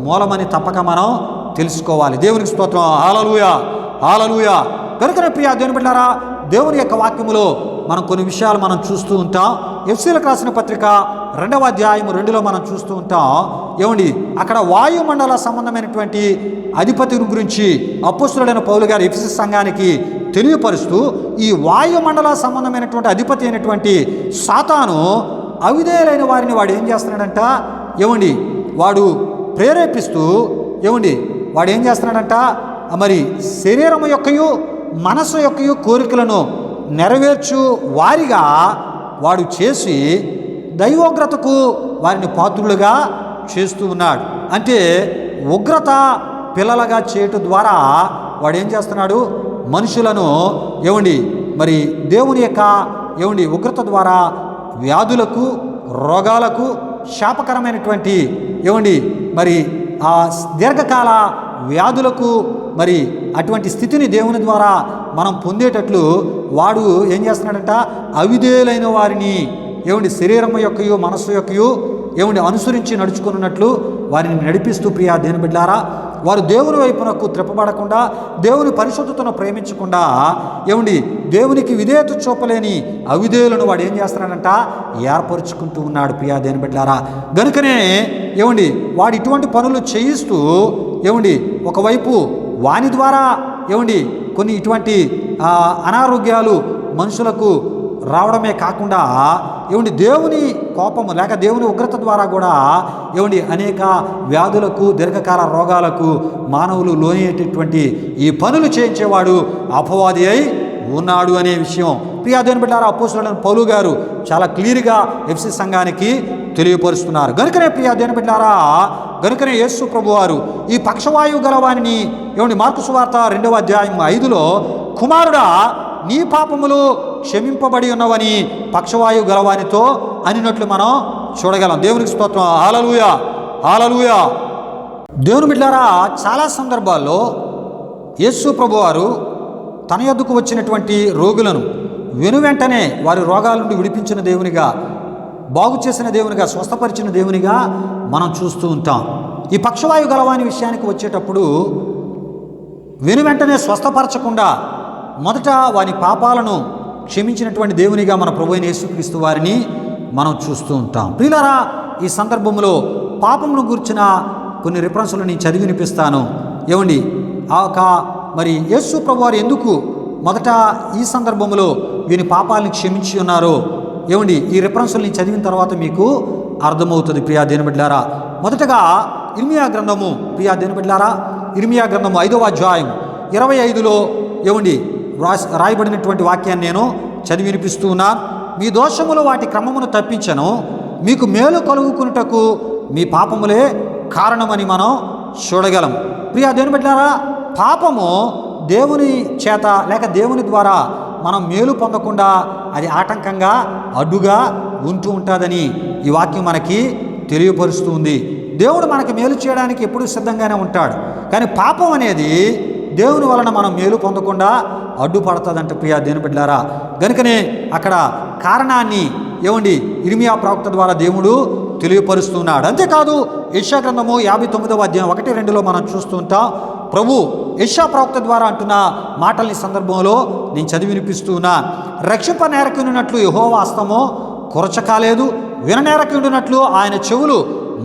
మూలమని తప్పక మనం తెలుసుకోవాలి. దేవునికి స్తోత్రం, హల్లెలూయా, హల్లెలూయా. కనుకనే ప్రియా దేవుని బిడ్డలారా, దేవుని యొక్క వాక్యములో మనం కొన్ని విషయాలు మనం చూస్తూ ఉంటాం. ఎఫెసీయులకు రాసిన పత్రిక 2వ అధ్యాయము 2లో మనం చూస్తూ ఉంటాం. ఏమండి అక్కడ వాయుమండల సంబంధమైనటువంటి అధిపతి గురించి అపోస్తలుడైన పౌలు గారు ఎఫెసీ సంఘానికి తెలియపరుస్తూ, ఈ వాయుమండల సంబంధమైనటువంటి అధిపతి అయినటువంటి సాతాను అవిధేయులైన వారిని వాడు ఏం చేస్తున్నాడంట, ఏమండి వాడు ప్రేరేపిస్తూ, ఏమండి వాడు ఏం చేస్తున్నాడంట, మరి శరీరం యొక్కయు మనసు యొక్కయు కోరికలను నెరవేర్చు వారిగా వాడు చేసి దైవోగ్రతకు వారిని పాత్రులుగా చేస్తూ ఉన్నాడు. అంటే ఉగ్రత పిల్లలుగా చేయటం ద్వారా వాడు ఏం చేస్తున్నాడు, మనుషులను ఏమండి మరి దేవుని యొక్క ఏమండి ఉగ్రత ద్వారా వ్యాధులకు రోగాలకు శాపకరమైనటువంటి ఏమండి మరి ఆ దీర్ఘకాల వ్యాధులకు మరి అటువంటి స్థితిని దేవుని ద్వారా మనం పొందేటట్లు వాడు ఏం చేస్తున్నాడంట, అవిధేయులైన వారిని ఏమండి శరీరం యొక్కయు మనస్సు యొక్కయు ఏమండి అనుసరించి నడుచుకున్నట్లు వారిని నడిపిస్తూ ప్రియా దేవుని బిడ్డలారా, వారు దేవుని వైపునకు త్రిప్పబడకుండా దేవుని పరిశుద్ధతను ప్రేమించకుండా ఏమండి దేవునికి విధేయత చూపలేని అవిధేయులను వాడు ఏం చేస్తున్నాడంట, ఏర్పరుచుకుంటూ ఉన్నాడు ప్రియా దేవుని బిడ్డలారా. గనుకనే ఏమండి వాడు ఇటువంటి పనులు చేయిస్తూ ఏమండి ఒకవైపు వాని ద్వారా ఏమండి కొన్ని ఇటువంటి అనారోగ్యాలు మనుషులకు రావడమే కాకుండా ఏమండి దేవుని కోపము లేక దేవుని ఉగ్రత ద్వారా కూడా ఏమండి అనేక వ్యాధులకు దీర్ఘకాల రోగాలకు మానవులు లోనేటటువంటి ఈ పనులు చేయించేవాడు అపవాది అయి ఉన్నాడు అనే విషయం ప్రియా దేవుని బిడ్డలారా, అపోస్తలుడైన పౌలు గారు చాలా క్లియర్గా ఎఫెసీ సంఘానికి తెలియపరుస్తున్నారు. గనుకనే ప్రియా దేవుని బిడ్డలారా, గనుకనే యేసు ప్రభువారు ఈ పక్షవాయువు గలవానిని ఏమండి మార్కు సువార్త 2వ అధ్యాయం 5లో కుమారుడా నీ పాపములు క్షమింపబడి ఉన్నవని పక్షవాయువు గలవానితో అనినట్లు మనం చూడగలం. దేవునికి స్తోత్రం. హల్లెలూయా, హల్లెలూయా. దేవుని బిడ్డలారా, చాలా సందర్భాల్లో యేసు ప్రభువారు తన యొద్దకు వచ్చినటువంటి రోగులను వెనువెంటనే వారి రోగాల నుండి విడిపించిన దేవునిగా, బాగు చేసిన దేవునిగా, స్వస్థపరిచిన దేవునిగా మనం చూస్తూ ఉంటాం. ఈ పక్షవాయు గలవాని విషయానికి వచ్చేటప్పుడు వెనువెంటనే స్వస్థపరచకుండా మొదట వారి పాపాలను క్షమించినటువంటి దేవునిగా మన ప్రభువైన యేసుక్రీస్తు వారిని మనం చూస్తూ ఉంటాం. ప్రియులారా, ఈ సందర్భంలో పాపమును గురించిన కొన్ని రిఫరెన్స్లు నేను చదివి వినిపిస్తాను. ఏమండి, మరి యేసు ప్రభువారు ఎందుకు మొదట ఈ సందర్భంలో వీని పాపాలను క్షమించి ఉన్నారో, ఏమండి, ఈ రిఫరెన్స్లు నేను చదివిన తర్వాత మీకు అర్థమవుతుంది. ప్రియా దేవుని బిడ్డలారా, మొదటగా ఇర్మియా గ్రంథము, ప్రియా దేవుని బిడ్డలారా, ఇర్మియా గ్రంథము 5వ అధ్యాయం 25లో ఏమండి రాయబడినటువంటి వాక్యాన్ని నేను చదివి వినిపిస్తూ ఉన్నాను. మీ దోషములు వాటి క్రమమును తప్పించను, మీకు మేలు కలుగుకున్నటకు మీ పాపములే కారణమని మనం చూడగలం. ప్రియా దేవుని బిడ్డలారా, పాపము దేవుని చేత లేక దేవుని ద్వారా మనం మేలు పొందకుండా అది ఆటంకంగా అడ్డుగా ఉంటూ ఉంటుందని ఈ వాక్యం మనకి తెలియపరుస్తూ ఉంది. దేవుడు మనకి మేలు చేయడానికి ఎప్పుడూ సిద్ధంగానే ఉంటాడు, కానీ పాపం అనేది దేవుని వలన మనం మేలు పొందకుండా అడ్డుపడుతుందంట. ప్రియా దేవుని బిడ్డలారా, గనుకనే అక్కడ కారణాన్ని ఏమండి ఇర్మియా ప్రవక్త ద్వారా దేవుడు తెలియపరుస్తున్నాడు. అంతేకాదు యెషయా గ్రంథము 59వ అధ్యాయం 1-2లో మనం చూస్తూ ఉంటాం. ప్రభు యెషయా ప్రవక్త ద్వారా అంటున్న మాటల్ని సందర్భంలో నేను చదివి వినిపిస్తూ ఉన్నా. రక్షింప నేరకుండినట్లు యెహోవా హస్తము కొరచ కాలేదు, విననేరకుండినట్లు ఆయన చెవులు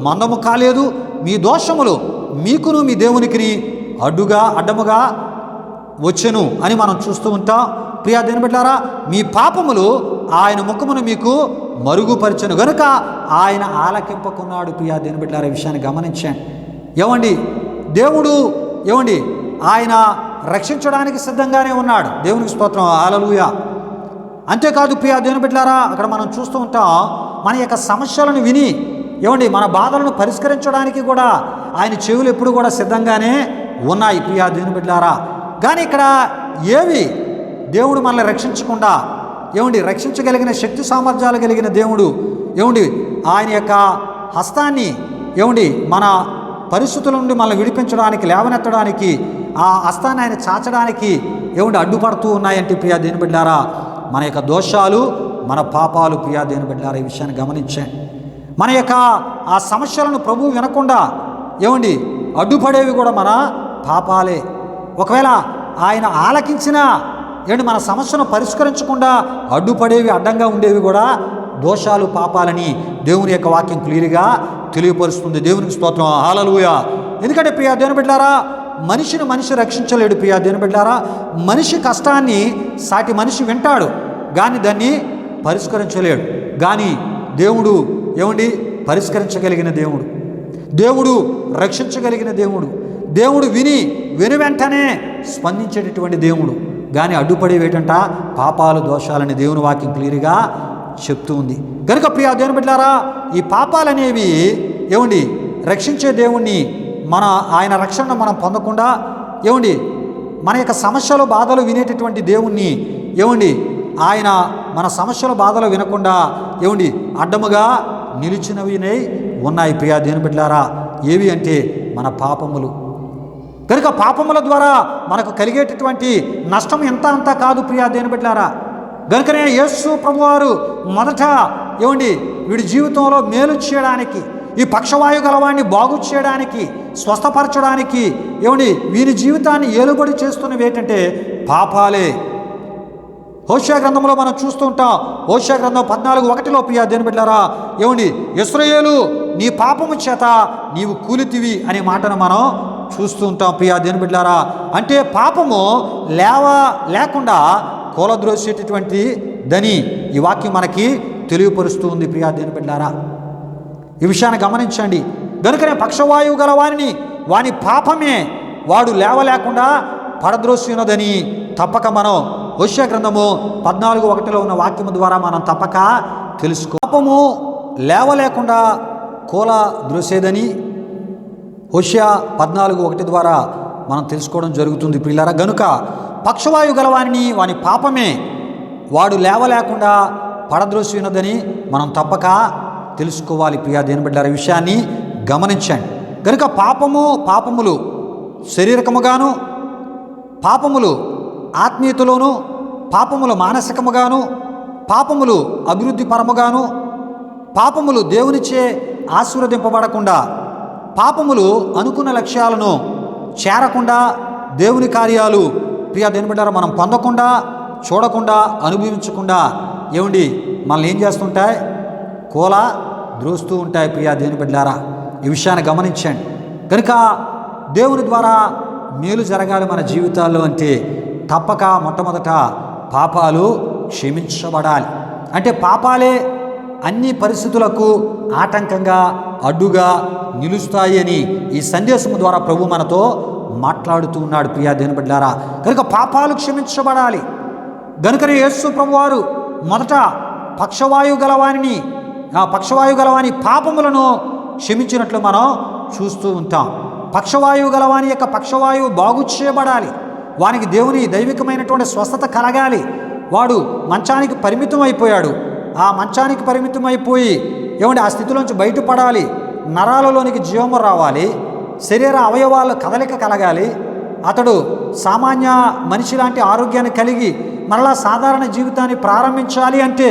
మందము కాలేదు. మీ దోషములు మీకును మీ దేవునికి అడ్డముగా వచ్చెను అని మనం చూస్తూ ఉంటాం. ప్రియా దేవుని బిడ్డలారా, మీ పాపములు ఆయన ముఖమును మీకు మరుగుపరిచెను గనుక ఆయన ఆలకింపకున్నాడు. ప్రియా దేవుని బిడ్డలారా, ఈ విషయాన్ని గమనించాను. ఏమండి, దేవుడు ఏమండి ఆయన రక్షించడానికి సిద్ధంగానే ఉన్నాడు. దేవునికి స్తోత్రం, హల్లెలూయా. అంతేకాదు ప్రియా దేవుని బిడ్డలారా, అక్కడ మనం చూస్తూ ఉంటాం, మన యొక్క సమస్యలను విని ఏమండి మన బాధలను పరిష్కరించడానికి కూడా ఆయన చెవులు ఎప్పుడు కూడా సిద్ధంగానే ఉన్నాయి. ప్రియా దేవుని బిడ్డలారా, కానీ ఇక్కడ ఏవి దేవుడు మనల్ని రక్షించకుండా ఏమండి రక్షించగలిగిన శక్తి సామర్థ్యాలు కలిగిన దేవుడు ఏమండి ఆయన యొక్క హస్తాన్ని ఏమండి మన పరిస్థితుల నుండి మనల్ని విడిపించడానికి, లేవనెత్తడానికి, ఆ హస్తాన్ని ఆయన చాచడానికి ఏమండి అడ్డుపడుతూ ఉన్నాయంటే ప్రియా దేవుని బిడ్డలారా, మన యొక్క దోషాలు, మన పాపాలు. ప్రియా దేవుని బిడ్డలారా, ఈ విషయాన్ని గమనించండి. మన యొక్క ఆ సమస్యలను ప్రభువు వినకుండా ఏమండి అడ్డుపడేవి కూడా మన పాపాలే. ఒకవేళ ఆయన ఆలకించినా ఏమండి మన సమస్యను పరిష్కరించకుండా అడ్డుపడేవి, అడ్డంగా ఉండేవి కూడా దోషాలు, పాపాలని దేవుని యొక్క వాక్యం క్లియర్గా తెలియపరుస్తుంది. దేవునికి స్తోత్రం, హల్లెలూయా. ఎందుకంటే ప్రియా దేవుని బిడ్డలారా, మనిషిని మనిషి రక్షించలేడు. ప్రియా దేవుని బిడ్డలారా, మనిషి కష్టాన్ని సాటి మనిషి వింటాడు కానీ దాన్ని పరిష్కరించలేడు. కానీ దేవుడు ఏమండి పరిష్కరించగలిగిన దేవుడు, దేవుడు రక్షించగలిగిన దేవుడు, దేవుడు విని వెంటనే స్పందించేటటువంటి దేవుడు. కానీ అడ్డుపడేవేటంట పాపాలు, దోషాలని దేవుని వాక్యం క్లియర్గా చెప్తూ ఉంది. కనుక ప్రియా దేవుని బిడ్డలారా, ఈ పాపాలనేవి ఏమండి రక్షించే దేవుణ్ణి ఆయన రక్షణను మనం పొందకుండా ఏమండి మన యొక్క సమస్యలు, బాధలు వినేటటువంటి దేవుణ్ణి ఏమండి ఆయన మన సమస్యలు, బాధలు వినకుండా ఏమండి అడ్డముగా నిలిచినవినై ఉన్నాయి. ప్రియా దేవుని బిడ్డలారా, ఏవి అంటే మన పాపములు. కనుక పాపముల ద్వారా మనకు కలిగేటటువంటి నష్టం ఎంత అంతా కాదు ప్రియా దేవుని బిడ్డలారా. కనుకనే యేసు ప్రభువారు మొదట ఏమండి వీడి జీవితంలో మేలు చేయడానికి, ఈ పక్షవాయు గలవాన్ని బాగు చేయడానికి, స్వస్థపరచడానికి ఏమండి వీరి జీవితాన్ని ఏలుబడి చేస్తున్నవి ఏంటంటే పాపాలే. హోషేయ గ్రంథంలో మనం చూస్తూ ఉంటాం. హోషేయ గ్రంథం 14:1 ప్రియా దేవుని బిడ్డలారా, ఏమండి ఇశ్రాయేలు నీ పాపము చేత నీవు కూలితివి అనే మాటను మనం చూస్తూ ఉంటాం. ప్రియా దేవుని బిడ్డలారా, అంటే పాపము లేకుండా కూలద్రోసేటటువంటి దని ఈ వాక్యం మనకి తెలియపరుస్తూ ఉంది. ప్రియా దేవుని బిడ్డలారా, ఈ విషయాన్ని గమనించండి. కనుకనే పక్షవాయువు గల వాని పాపమే వాడు లేవలేకుండా పడద్రోసినదని తప్పక మనం హోషేయ గ్రంథము 14:1 ఉన్న వాక్యము ద్వారా మనం తప్పక తెలుసుకో. పాపము లేవలేకుండా కూల ద్రోసేదని హోషేయ 14:1 ద్వారా మనం తెలుసుకోవడం జరుగుతుంది ప్రియులారా. గనుక పక్షవాయు గలవాని వాని పాపమే వాడు లేవలేకుండా పడద్రోసినదని మనం తప్పక తెలుసుకోవాలి ప్రియా దేవుని బిడ్డలారా. ఈ విషయాన్ని గమనించండి. కనుక పాపములు శారీరకముగాను, పాపములు ఆత్మీయతలోను, పాపములు మానసికముగాను, పాపములు అభివృద్ధి పరముగాను, పాపములు దేవునిచే ఆశీర్వదింపబడకుండా, పాపములు అనుకున్న లక్ష్యాలను చేరకుండా, దేవుని కార్యాలు ప్రియా దేవుని బిడ్డలారా మనం పొందకుండా, చూడకుండా, అనుభవించకుండా మనల్ని ఏం చేస్తుంటాయి? ద్రోస్తూ ఉంటాయి ప్రియా దేవుని బిడ్డలారా. ఈ విషయాన్ని గమనించండి. కనుక దేవుని ద్వారా మేలు జరగాలి మన జీవితాల్లో అంటే తప్పక మొట్టమొదట పాపాలు క్షమించబడాలి. అంటే పాపాలే అన్ని పరిస్థితులకు ఆటంకంగా, అడ్డుగా నిలుస్తాయి అని ఈ సందేశం ద్వారా ప్రభు మనతో మాట్లాడుతూ ఉన్నాడు ప్రియా దేవుని బిడ్డలారా. కనుక పాపాలు క్షమించబడాలి. గనుకనే యేసు ప్రభువారు మొదట పక్షవాయు గలవాని పాపములను క్షమించినట్లు మనం చూస్తూ ఉంటాం. పక్షవాయువు గలవాని యొక్క పక్షవాయువు బాగు చేయబడాలి. వానికి దేవుని దైవికమైనటువంటి స్వస్థత కలగాలి. వాడు మంచానికి పరిమితం అయిపోయాడు. ఆ మంచానికి పరిమితం అయిపోయి ఆ స్థితిలోంచి బయటపడాలి. నరాలలోనికి జీవము రావాలి. శరీర అవయవాల కదలిక కలగాలి. అతడు సామాన్య మనిషి లాంటి ఆరోగ్యాన్ని కలిగి మరలా సాధారణ జీవితాన్ని ప్రారంభించాలి అంటే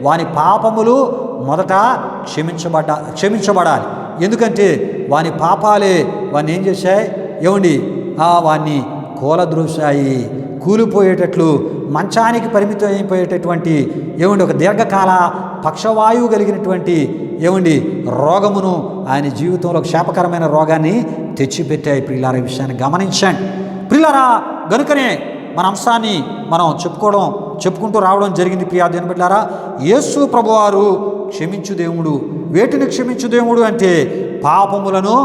వాని పాపములు మొదట క్షమించబడాలి. ఎందుకంటే వాని పాపాలే వాడిని ఏం చేశాయి? వాణ్ణి కూలద్రోశాయి. కూలిపోయేటట్లు మంచానికి పరిమితం అయిపోయేటటువంటి ఒక దీర్ఘకాల పక్షవాయువు కలిగినటువంటి రోగమును ఆయన జీవితంలో ఒక శాపకరమైన రోగాన్ని తెచ్చిపెట్టాయి. ప్రియులారా, ఈ విషయాన్ని గమనించండి ప్రియులారా. గనుకనే మన అంశాన్ని మనం చెప్పుకుంటూ రావడం జరిగింది ప్రియా దేవుని బిడ్డలారా. యేసు ప్రభువారు క్షమించు దేవుడు. వేటిని క్షమించు దేవుడు అంటే పాపములను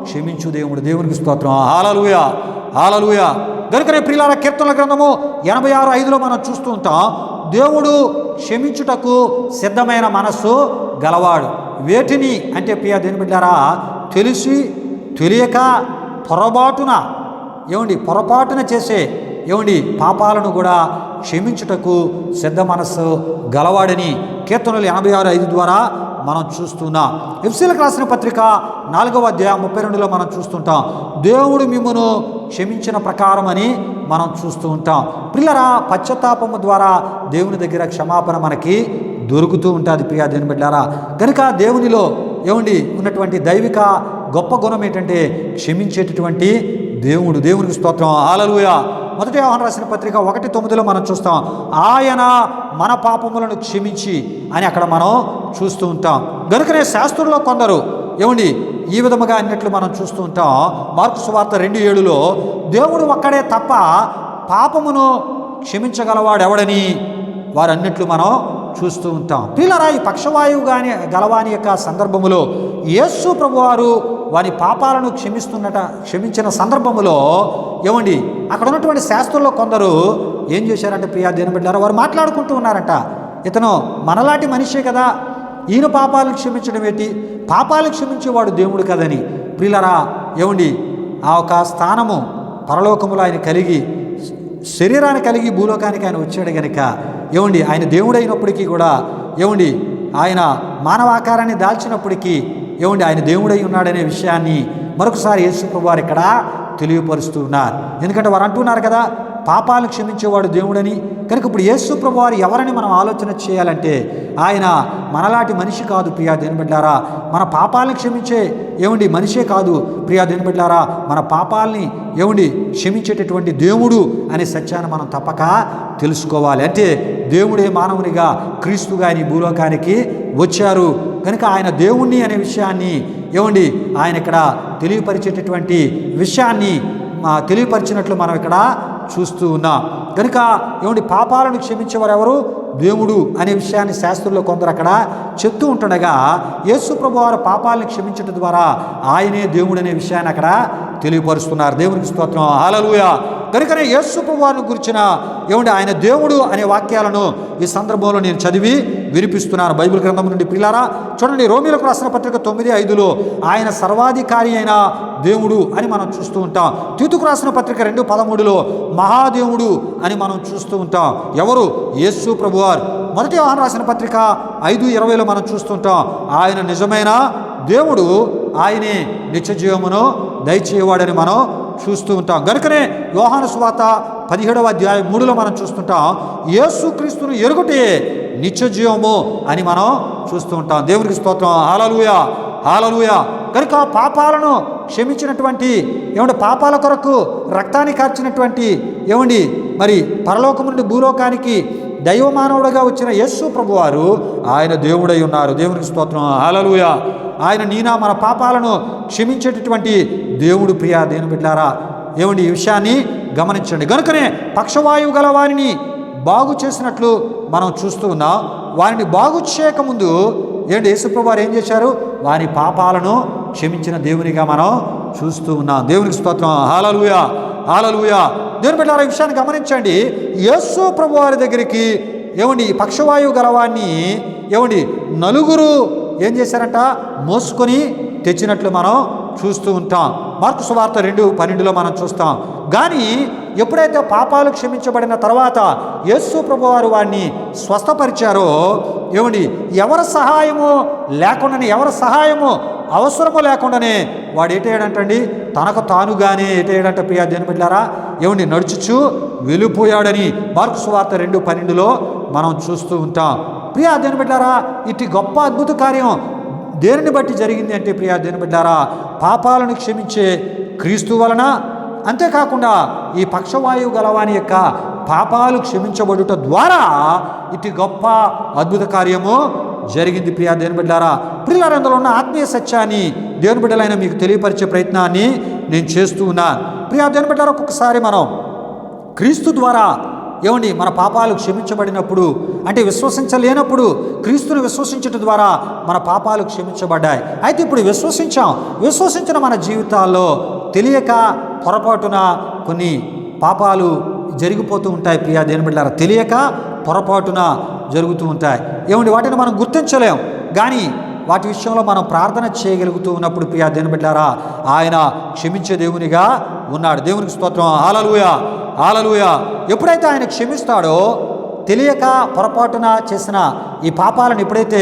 క్షమించు దేవుడు. దేవునికి స్తోత్రం. హల్లెలూయా, హల్లెలూయా. గనుకనే ప్రియులారా, కీర్తనల గ్రంథము 86:5లో మనం చూస్తూ ఉంటాం, దేవుడు క్షమించుటకు సిద్ధమైన మనస్సు గలవాడు. వేటిని అంటే ప్రియా దేవుని బిడ్డలారా, తెలిసి తెలియక పొరపాటున చేసే పాపాలను కూడా క్షమించుటకు సిద్ధ మనస్సు గలవాడని కీర్తనలు 86:5 ద్వారా మనం చూస్తున్నాం. ఎఫెసీయులకు రాసిన పత్రిక 4వ అధ్యాయం 32లో మనం చూస్తుంటాం, దేవుడు మిమ్మును క్షమించిన ప్రకారం అని మనం చూస్తూ ఉంటాం. ప్రియులారా, పశ్చాత్తాపము ద్వారా దేవుని దగ్గర క్షమాపణ మనకి దొరుకుతూ ఉంటుంది ప్రియా దేవుని బిడ్డలారా. కనుక దేవునిలో ఉన్నటువంటి దైవిక గొప్ప గుణం ఏంటంటే క్షమించేటటువంటి దేవుడు. దేవునికి స్తోత్రం. హల్లెలూయా. మొదటి యోహాను రాసిన పత్రిక 1:9లో మనం చూస్తాం, ఆయన మన పాపములను క్షమించి అని అక్కడ మనం చూస్తూ ఉంటాం. గనుకనే శాస్త్రంలో కొందరు ఈ విధముగా అన్నట్లు మనం చూస్తూ ఉంటాం. మార్కు సువార్త 2:7లో దేవుడు ఒక్కడే తప్ప పాపమును క్షమించగలవాడు ఎవడని వారు అన్నట్లు మనం చూస్తూ ఉంటాం. ప్రియులారా, ఈ పక్షవాయువు గలవాని యొక్క సందర్భములో యేసు ప్రభువారు వాని పాపాలను క్షమించిన సందర్భములో అక్కడ ఉన్నటువంటి శాస్త్రంలో కొందరు ఏం చేశారంటే ప్రియా దేవుని బిడ్డలారా, వారు మాట్లాడుకుంటూ ఉన్నారంట, ఇతను మనలాంటి మనిషే కదా, ఈయన పాపాలను క్షమించడం ఏంటి? పాపాలను క్షమించేవాడు దేవుడు కదని. ప్రియులారా, ఆ ఒక స్థానము పరలోకములో ఆయన కలిగి, శరీరాన్ని కలిగి భూలోకానికి ఆయన వచ్చాడు గనుక ఆయన దేవుడైనప్పటికీ కూడా ఆయన మానవాకారాన్ని దాల్చినప్పటికీ ఆయన దేవుడై ఉన్నాడనే విషయాన్ని మరొకసారి యేసు ప్రభువారు ఇక్కడ తెలియపరుస్తూ ఉన్నారు. ఎందుకంటే వారు అంటున్నారు కదా, పాపాలను క్షమించేవాడు దేవుడని. కనుక ఇప్పుడు యేసు ప్రభువారు ఎవరని మనం ఆలోచన చేయాలంటే ఆయన మనలాంటి మనిషి కాదు ప్రియా దేవుని బిడ్డలారా. మన పాపాలను క్షమించే మనిషే కాదు ప్రియా దేవుని బిడ్డలారా, మన పాపాలని క్షమించేటటువంటి దేవుడు అనే సత్యాన్ని మనం తప్పక తెలుసుకోవాలి. అంటే దేవుడే మానవునిగా క్రీస్తుగా ఆయన భూలోకానికి వచ్చారు. కనుక ఆయన దేవుణ్ణి అనే విషయాన్ని ఆయన ఇక్కడ తెలియపరిచేటటువంటి విషయాన్ని తెలియపరిచినట్లు మనం ఇక్కడ చూస్తూ ఉన్నాం. కనుక పాపాలను క్షమించేవారు ఎవరు? దేవుడు అనే విషయాన్ని శాస్త్రంలో కొందరు అక్కడ చెప్తూ ఉంటుండగా యేసు ప్రభువారు పాపాలను క్షమించడం ద్వారా ఆయనే దేవుడు అనే విషయాన్ని అక్కడ తెలియపరుస్తున్నారు. దేవునికి స్తోత్రం. హల్లెలూయా. కనుకనే యేసు ప్రభువారిని గురించిన ఆయన దేవుడు అనే వాక్యాలను ఈ సందర్భంలో నేను చదివి వినిపిస్తున్నాను బైబిల్ గ్రంథం నుండి. ప్రియులారా, చూడండి, రోమీయులకు రాసిన పత్రిక 9:5లో ఆయన సర్వాధికారి అయిన దేవుడు అని మనం చూస్తూ ఉంటాం. తీతుకు రాసిన పత్రిక 2:13 మహాదేవుడు అని మనం చూస్తూ ఉంటాం. ఎవరు? యేసు ప్రభువారు. మొదటి యోహాను రాసిన పత్రిక 5:20 మనం చూస్తుంటాం. ఆయన నిజమైన దేవుడు, ఆయనే నిత్య జీవమును దయచేవాడని మనం చూస్తూ ఉంటాం. గనుకనే యోహాను సువార్త 17:3 మనం చూస్తుంటాం. యేసుక్రీస్తును ఎరుగుటే నిత్య జీవము అని మనం చూస్తూ ఉంటాం. దేవునికి స్తోత్రం. హల్లెలూయా, హల్లెలూయా. కనుక పాపాలను క్షమించినటువంటి పాపాల కొరకు రక్తాన్ని కార్చినటువంటి మరి పరలోకం నుండి భూలోకానికి దైవమానవుడుగా వచ్చిన యేసు ప్రభువారు ఆయన దేవుడై ఉన్నారు. దేవునికి స్తోత్రం. హల్లెలూయా. ఆయన మన పాపాలను క్షమించేటటువంటి దేవుడు. ప్రియా దేవుని బిడ్డలారా, ఈ విషయాన్ని గమనించండి. కనుకనే పక్షవాయువు గల వారిని బాగు చేసినట్లు మనం చూస్తూ ఉన్నాం. వారిని బాగు చేయకముందు యేసుప్రభు వారు ఏం చేశారు? వారి పాపాలను క్షమించిన దేవునిగా మనం చూస్తూ ఉన్నాం. దేవునికి స్తోత్రం. హల్లెలూయా, హల్లెలూయా. దేవుని బిడ్డలారా, ఈ విషయాన్ని గమనించండి. యేసు ప్రభు వారి దగ్గరికి పక్షవాయువు గలవాన్ని నలుగురు ఏం చేశారంట? మోసుకొని తెచ్చినట్లు మనం చూస్తూ ఉంటాం. మార్కు సువార్త 2:12 మనం చూస్తాం. కానీ ఎప్పుడైతే పాపాలు క్షమించబడిన తర్వాత యేసు ప్రభువారు వారిని స్వస్థపరిచారో ఎవరి సహాయము లేకుండానే, ఎవరి సహాయము అవసరము లేకుండానే వాడు ఏటయ్యాడంటండి? తనకు తానుగానే ఏటయ్యాడంట. ప్రియా దేవుని బిడ్డలారా, నడుచుచు వెళ్ళిపోయాడని మార్కు సువార్త 2:12 మనం చూస్తూ ఉంటాం. ప్రియా దేవుని బిడ్డలారా, ఇటు గొప్ప అద్భుత కార్యం దేనిని బట్టి జరిగింది అంటే ప్రియా దేవుని బిడ్డలారా, పాపాలను క్షమించే క్రీస్తు వలన, అంతేకాకుండా ఈ పక్షవాయువు గలవాని యొక్క పాపాలు క్షమించబడుట ద్వారా ఇటు గొప్ప అద్భుత కార్యము జరిగింది. ప్రియా దేవుని బిడ్డలారా, ప్రియులారా, అందులో ఉన్న ఆత్మీయ సత్యాన్ని దేవుని బిడ్డలైన మీకు తెలియపరిచే ప్రయత్నాన్ని నేను చేస్తూ ఉన్నాను. ప్రియా దేవుని బిడ్డలారా, ఒక్కొక్కసారి మనం క్రీస్తు ద్వారా మన పాపాలు క్షమించబడినప్పుడు, అంటే విశ్వసించలేనప్పుడు క్రీస్తుని విశ్వసించడం ద్వారా మన పాపాలు క్షమించబడ్డాయి. అయితే ఇప్పుడు విశ్వసించిన మన జీవితాల్లో తెలియక పొరపాటున కొన్ని పాపాలు జరిగిపోతూ ఉంటాయి. ప్రియా దేవుని బిడ్డలారా, తెలియక పొరపాటున జరుగుతూ ఉంటాయి. వాటిని మనం గుర్తించలేం. కానీ వాటి విషయంలో మనం ప్రార్థన చేయగలుగుతూ ఉన్నప్పుడు ప్రియా దేవుని బిడ్డలారా, ఆయన క్షమించే దేవునిగా ఉన్నాడు. దేవునికి స్తోత్రం. హల్లెలూయా, హల్లెలూయా. ఎప్పుడైతే ఆయన క్షమిస్తాడో, తెలియక పొరపాటున చేసిన ఈ పాపాలను ఎప్పుడైతే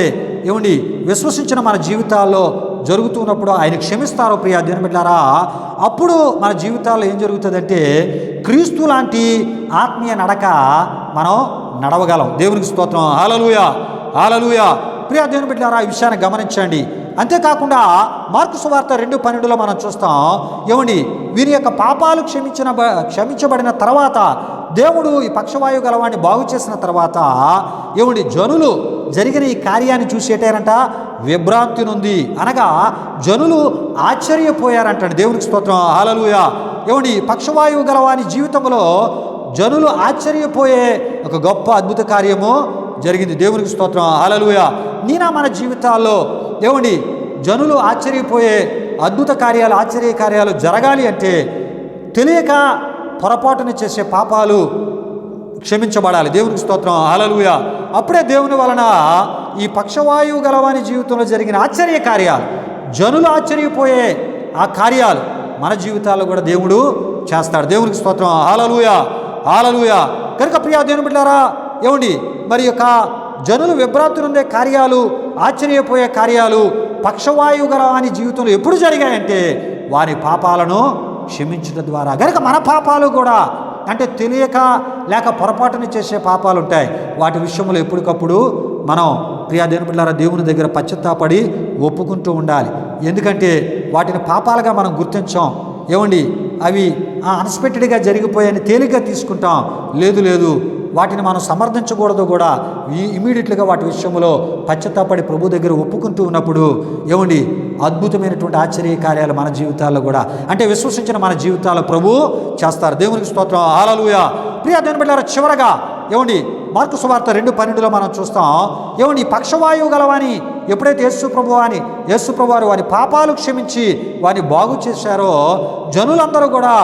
విశ్వసించిన మన జీవితాల్లో జరుగుతున్నప్పుడు ఆయన క్షమిస్తారో ప్రియా దేవుని బిడ్డలారా, అప్పుడు మన జీవితాల్లో ఏం జరుగుతుందంటే క్రీస్తు లాంటి ఆత్మీయ నడక మనం నడవగలం. దేవునికి స్తోత్రం. హల్లెలూయా, హల్లెలూయా. ప్రియా దేవుని బిడ్డలారా, ఈ విషయాన్ని గమనించండి. అంతేకాకుండా మార్కు సువార్త 2:12 మనం చూస్తాం. వీరి యొక్క పాపాలు క్షమించబడిన తర్వాత దేవుడు ఈ పక్షవాయువు గలవాడిని బాగు చేసిన తర్వాత జనులు జరిగిన ఈ కార్యాన్ని చూసేటారంట విభ్రాంతి నుండి, అనగా జనులు ఆశ్చర్యపోయారంట. దేవునికి స్తోత్రం. హల్లెలూయా. పక్షవాయువు గలవాని జీవితంలో జనులు ఆశ్చర్యపోయే ఒక గొప్ప అద్భుత కార్యము జరిగింది. దేవునికి స్తోత్రం. హల్లెలూయా. మన జీవితాల్లో జనులు ఆశ్చర్యపోయే అద్భుత కార్యాలు, ఆశ్చర్య కార్యాలు జరగాలి అంటే తెలియక పొరపాటున చేసే పాపాలు క్షమించబడాలి. దేవునికి స్తోత్రం. హల్లెలూయా. అప్పుడే దేవుని వలన ఈ పక్షవాయువు గలవాని జీవితంలో జరిగిన ఆశ్చర్య కార్యాలు, జనులు ఆశ్చర్యపోయే ఆ కార్యాలు మన జీవితాల్లో కూడా దేవుడు చేస్తాడు. దేవునికి స్తోత్రం. హల్లెలూయా, హల్లెలూయా. కనుక ప్రియా దేవుని బిడ్డలారా, మరి యొక్క జనులు విభ్రాంతి నుండే కార్యాలు, ఆశ్చర్యపోయే కార్యాలు పక్షవాయువు గలవాని జీవితంలో ఎప్పుడు జరిగాయంటే వారి పాపాలను క్షమించడం ద్వారా. కనుక మన పాపాలు కూడా, అంటే తెలియక లేక పొరపాటుని చేసే పాపాలు ఉంటాయి. వాటి విషయంలో ఎప్పటికప్పుడు మనం ప్రియా దేవుని బిడ్డలారా దేవుని దగ్గర పశ్చాత్తాపడి ఒప్పుకుంటూ ఉండాలి. ఎందుకంటే వాటిని పాపాలుగా మనం గుర్తించాం. అవి అన్ఎక్స్పెక్టెడ్గా జరిగిపోయాయని తేలిగ్గా తీసుకుంటాం. లేదు, వాటిని మనం సమర్థించకూడదు కూడా. ఇమీడియట్గా వాటి విషయంలో పశ్చాత్తాపడి ప్రభు దగ్గర ఒప్పుకుంటూ ఉన్నప్పుడు అద్భుతమైనటువంటి ఆశ్చర్య కార్యాలు మన జీవితాల్లో కూడా, అంటే విశ్వసించిన మన జీవితాల్లో ప్రభు చేస్తారు. దేవునికి స్తోత్రం. హల్లెలూయా. ప్రియా దేవుని బిడ్డలారా, చివరగా మార్కు సువార్త 2:12 మనం చూస్తాం. పక్షవాయువు గలవాని ఎప్పుడైతే యేసు ప్రభు వారు వారి పాపాలు క్షమించి వారిని బాగు చేశారో జనులందరూ కూడా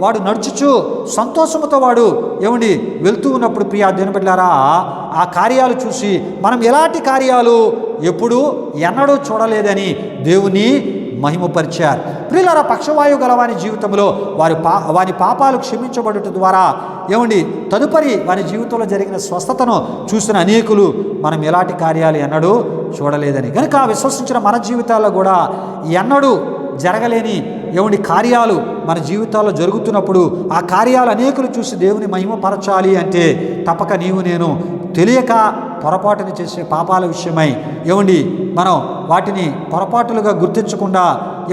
వాడు నడుచుచు సంతోషముతో వాడు వెళ్తూ ఉన్నప్పుడు ప్రియా దేవుని బిడ్డలారా, ఆ కార్యాలు చూసి మనం ఎలాంటి కార్యాలు ఎప్పుడూ ఎన్నడూ చూడలేదని దేవుని మహిమపరిచారు. ప్రియులారా, పక్షవాయువు గల వాని జీవితంలో వారి పాపాలు క్షమించబడుట ద్వారా ఏమండి తదుపరి వారి జీవితంలో జరిగిన స్వస్థతను చూసిన అనేకులు మనం ఎలాంటి కార్యాలు ఎన్నడూ చూడలేదని. కనుక విశ్వసించిన మన జీవితాల్లో కూడా ఎన్నడూ జరగలేని ఏమండి కార్యాలు మన జీవితాల్లో జరుగుతున్నప్పుడు ఆ కార్యాలు అనేకులు చూసి దేవుని మహిమపరచాలి అంటే తప్పక నీవు నేను తెలియక పొరపాటుని చేసే పాపాల విషయమై ఏమండి మనం వాటిని పొరపాటులుగా గుర్తించకుండా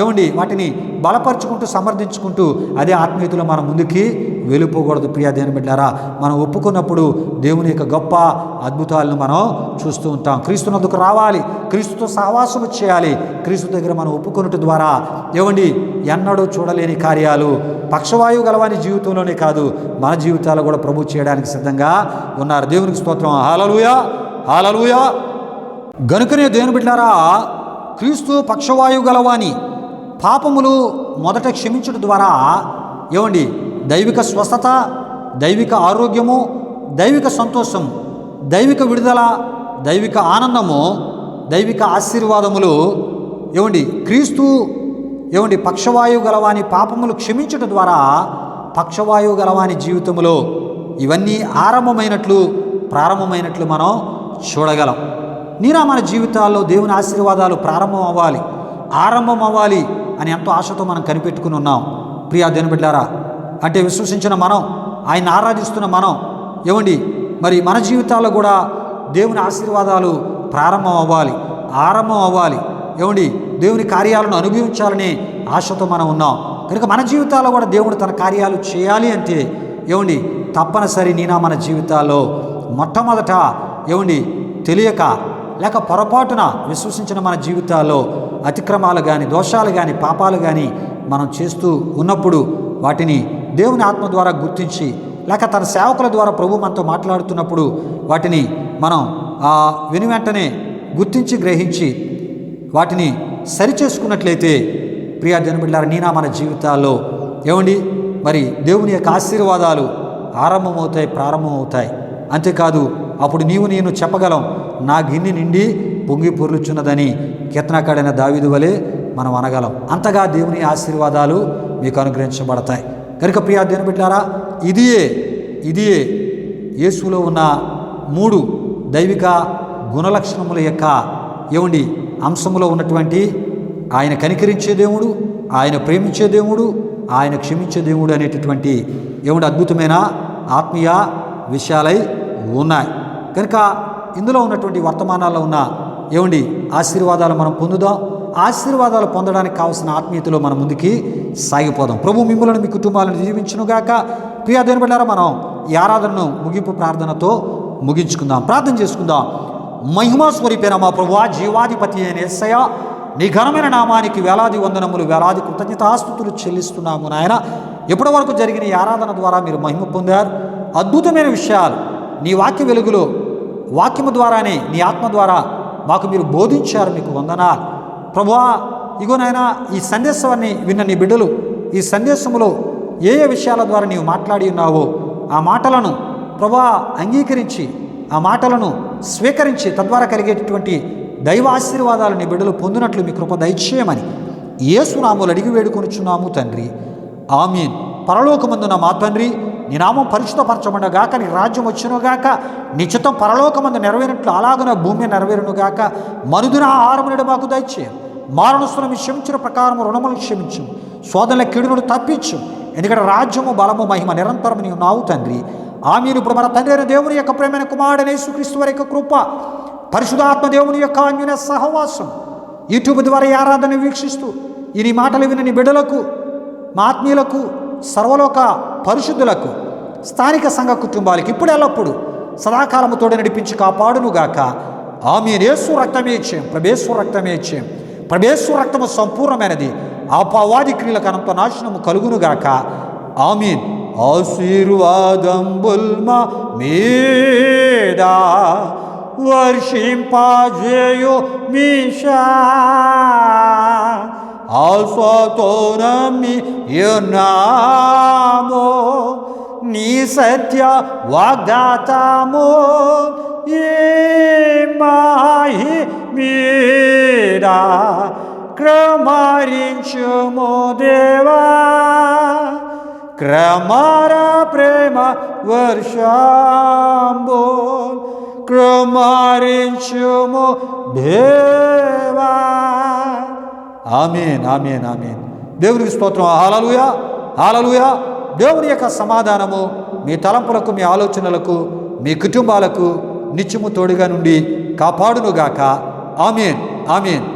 ఏమండి వాటిని బలపరుచుకుంటూ సమర్థించుకుంటూ అదే ఆత్మీయతలో మనం ముందుకి వెళ్ళిపోకూడదు. ప్రియా దేవుని బిడ్డలారా, మనం ఒప్పుకున్నప్పుడు దేవుని యొక్క గొప్ప అద్భుతాలను మనం చూస్తూ ఉంటాం. క్రీస్తునందుకు రావాలి, క్రీస్తుతో సహవాసము చేయాలి. క్రీస్తు దగ్గర మనం ఒప్పుకున్నట్టు ద్వారా ఏమండి ఎన్నడూ చూడలేని కార్యాలు పక్షవాయువు గలవాని జీవితంలోనే కాదు మన జీవితాలు కూడా ప్రభు చేయడానికి సిద్ధంగా ఉన్నారు. దేవునికి స్తోత్రం. హల్లెలూయా, హల్లెలూయా. గనుకనే దేవుని బిడ్డలారా, క్రీస్తు పక్షవాయువు గలవాని పాపములు మొదట క్షమించడం ద్వారా ఏమండి దైవిక స్వస్థత, దైవిక ఆరోగ్యము, దైవిక సంతోషం, దైవిక విడుదల, దైవిక ఆనందము, దైవిక ఆశీర్వాదములు ఏమండి క్రీస్తు ఏమండి పక్షవాయువు గలవాని పాపములు క్షమించడం ద్వారా పక్షవాయువు గలవాని జీవితంలో ఇవన్నీ ప్రారంభమైనట్లు మనం చూడగలం. నీరా మన జీవితాల్లో దేవుని ఆశీర్వాదాలు ఆరంభం అవ్వాలి అని ఎంతో ఆశతో మనం కనిపెట్టుకుని ఉన్నాం. ప్రియా దేవుని బిడ్డలారా, అంటే విశ్వసించిన మనం, ఆయన ఆరాధిస్తున్న మనం ఏమండి మరి మన జీవితాల్లో కూడా దేవుని ఆశీర్వాదాలు ఆరంభం అవ్వాలి ఏమండి దేవుని కార్యాలను అనుభవించాలని ఆశతో మనం ఉన్నాం. కనుక మన జీవితాల్లో కూడా దేవుడు తన కార్యాలు చేయాలి అంటే ఏమండి తప్పనిసరి నీనా మన జీవితాల్లో మొట్టమొదట ఏమండి తెలియక లేక పొరపాటున విశ్వసించిన మన జీవితాల్లో అతిక్రమాలు కానీ, దోషాలు కానీ, పాపాలు కానీ మనం చేస్తూ ఉన్నప్పుడు వాటిని దేవుని ఆత్మ ద్వారా గుర్తించి లేక తన సేవకుల ద్వారా ప్రభు మనతో మాట్లాడుతున్నప్పుడు వాటిని మనం వెనువెంటనే గుర్తించి గ్రహించి వాటిని సరిచేసుకున్నట్లయితే ప్రియా దేవుని బిడ్డలారా, నీనా మన జీవితాల్లో ఏమండి మరి దేవుని యొక్క ఆశీర్వాదాలు ప్రారంభమవుతాయి. అంతేకాదు అప్పుడు నేను చెప్పగలం, నా గిన్నె నిండి పొంగి పొర్లుచున్నదని కీర్తనకాడైన దావీదు వలె మనం అనగలం. అంతగా దేవుని ఆశీర్వాదాలు మీకు అనుగ్రహించబడతాయి. కనుక ప్రియా దేవుని బిడ్డలారా, ఇదియే యేసులో ఉన్న 3 దైవిక గుణలక్షణముల యొక్క ఏమండి అంశములో ఉన్నటువంటి ఆయన కనికరించే దేవుడు, ఆయన ప్రేమించే దేవుడు, ఆయన క్షమించే దేవుడు అనేటటువంటి ఏమండి అద్భుతమైన ఆత్మీయ విషయాలై ఉన్నాయి. కనుక ఇందులో ఉన్నటువంటి వర్తమానాల్లో ఉన్న ఏమండి ఆశీర్వాదాలు మనం పొందుదాం. ఆశీర్వాదాలు పొందడానికి కావాల్సిన ఆత్మీయతలో మనం ముందుకి సాగిపోదాం. ప్రభు మిమ్మల్ని మీ కుటుంబాలను దీవించునుగాక. ప్రియా దేవుని బిడ్డలారా, మనం ఈ ఆరాధనను ముగింపు ప్రార్థనతో ముగించుకుందాం. ప్రార్థన చేసుకుందాం. మహిమా స్వరూపైన మా ప్రభువా, జీవాధిపతి అయిన యేసయ్యా, నీ ఘనమైన నామానికి వేలాది వందనములు, వేలాది కృతజ్ఞతాస్తుతులు చెల్లిస్తున్నాము నాయన. ఎప్పటి వరకు జరిగిన ఈ ఆరాధన ద్వారా మీరు మహిమ పొందారు. అద్భుతమైన విషయాలు నీ వాక్య వెలుగులో, వాక్యము ద్వారానే, నీ ఆత్మ ద్వారా మాకు మీరు బోధించారు. మీకు వందనాలు ప్రభువా. ఇగో నాయన, ఈ సందేశాన్ని విన్న నీ బిడ్డలు ఈ సందేశంలో ఏ విషయాల ద్వారా నీవు మాట్లాడి ఉన్నావో ఆ మాటలను ప్రభువా అంగీకరించి, ఆ మాటలను స్వీకరించి తద్వారా కలిగేటటువంటి దైవ ఆశీర్వాదాలు నీ బిడ్డలు పొందినట్లు మీ కృప దయచేయమని యేసు నామములో అడిగి వేడుకొనుచున్నాము తండ్రి. ఆమీన్. పరలోకమందున మా తండ్రి, నీ నామం పరిశుద్ధపరచబడగాక, నీ రాజ్యం వచ్చునుగాక, నీ చిత్తం పరలోకమందు నెరవేరినట్లు అలాగున భూమి నెరవేరునుగాక. మనుదిన ఆహారము నేడు మాకు దయచేయం. మారణస్తులను మీరు క్షమించిన ప్రకారం రుణములను క్షమించు. శోధనల కీడును తప్పించు. ఎందుకంటే రాజ్యము, బలము, మహిమ నిరంతరం నీవు నావు తండ్రి. ఆమీన్. ఇప్పుడు మన తండ్రి అయిన దేవుని యొక్క ప్రేమైన కుమారుడైన యేసుక్రీస్తు వారి యొక్క కృప, పరిశుద్ధాత్మ దేవుని యొక్క అన్యోన్య సహవాసం యూట్యూబ్ ద్వారా ఈ ఆరాధన వీక్షిస్తూ ఈ మాటలు విని నీ బిడ్డలకు, మా ఆత్మీయులకు, సర్వలోక పరిశుద్ధులకు, స్థానిక సంఘ కుటుంబాలకు ఇప్పుడు ఎల్లప్పుడు సదాకాలము తోడు నడిపించి కాపాడునుగాక. ఆమీన్. యేసు రక్తమే ఇచ్చేయం, ప్రభేశ్వర రక్తమే ఇచ్చేయం. ప్రభేశ్వర రక్తము సంపూర్ణమైనది. అపవాది క్రియలకు అనంత నాశనము కలుగునుగాక. ఆమీన్. ఆశీర్వాదంబుల్మా మీద వర్షింపజేయు మీషా, ఆశతో నమ్మి యున్నాము నీ సత్య వాగ్దాతము. ఏ మాహి మీద క్రమరించుము దేవా, క్రమర ప్రేమ వర్షంబు క్రమరించుము దేవా. ఆమేన్, ఆమేన్, ఆమేన్. దేవునికి స్తోత్రం. హల్లెలూయా, హల్లెలూయా. దేవుని యొక్క సమాధానము మీ తలంపులకు, మీ ఆలోచనలకు, మీ కుటుంబాలకు నిత్యము తోడుగా నుండి కాపాడునుగాక. ఆమేన్, ఆమేన్.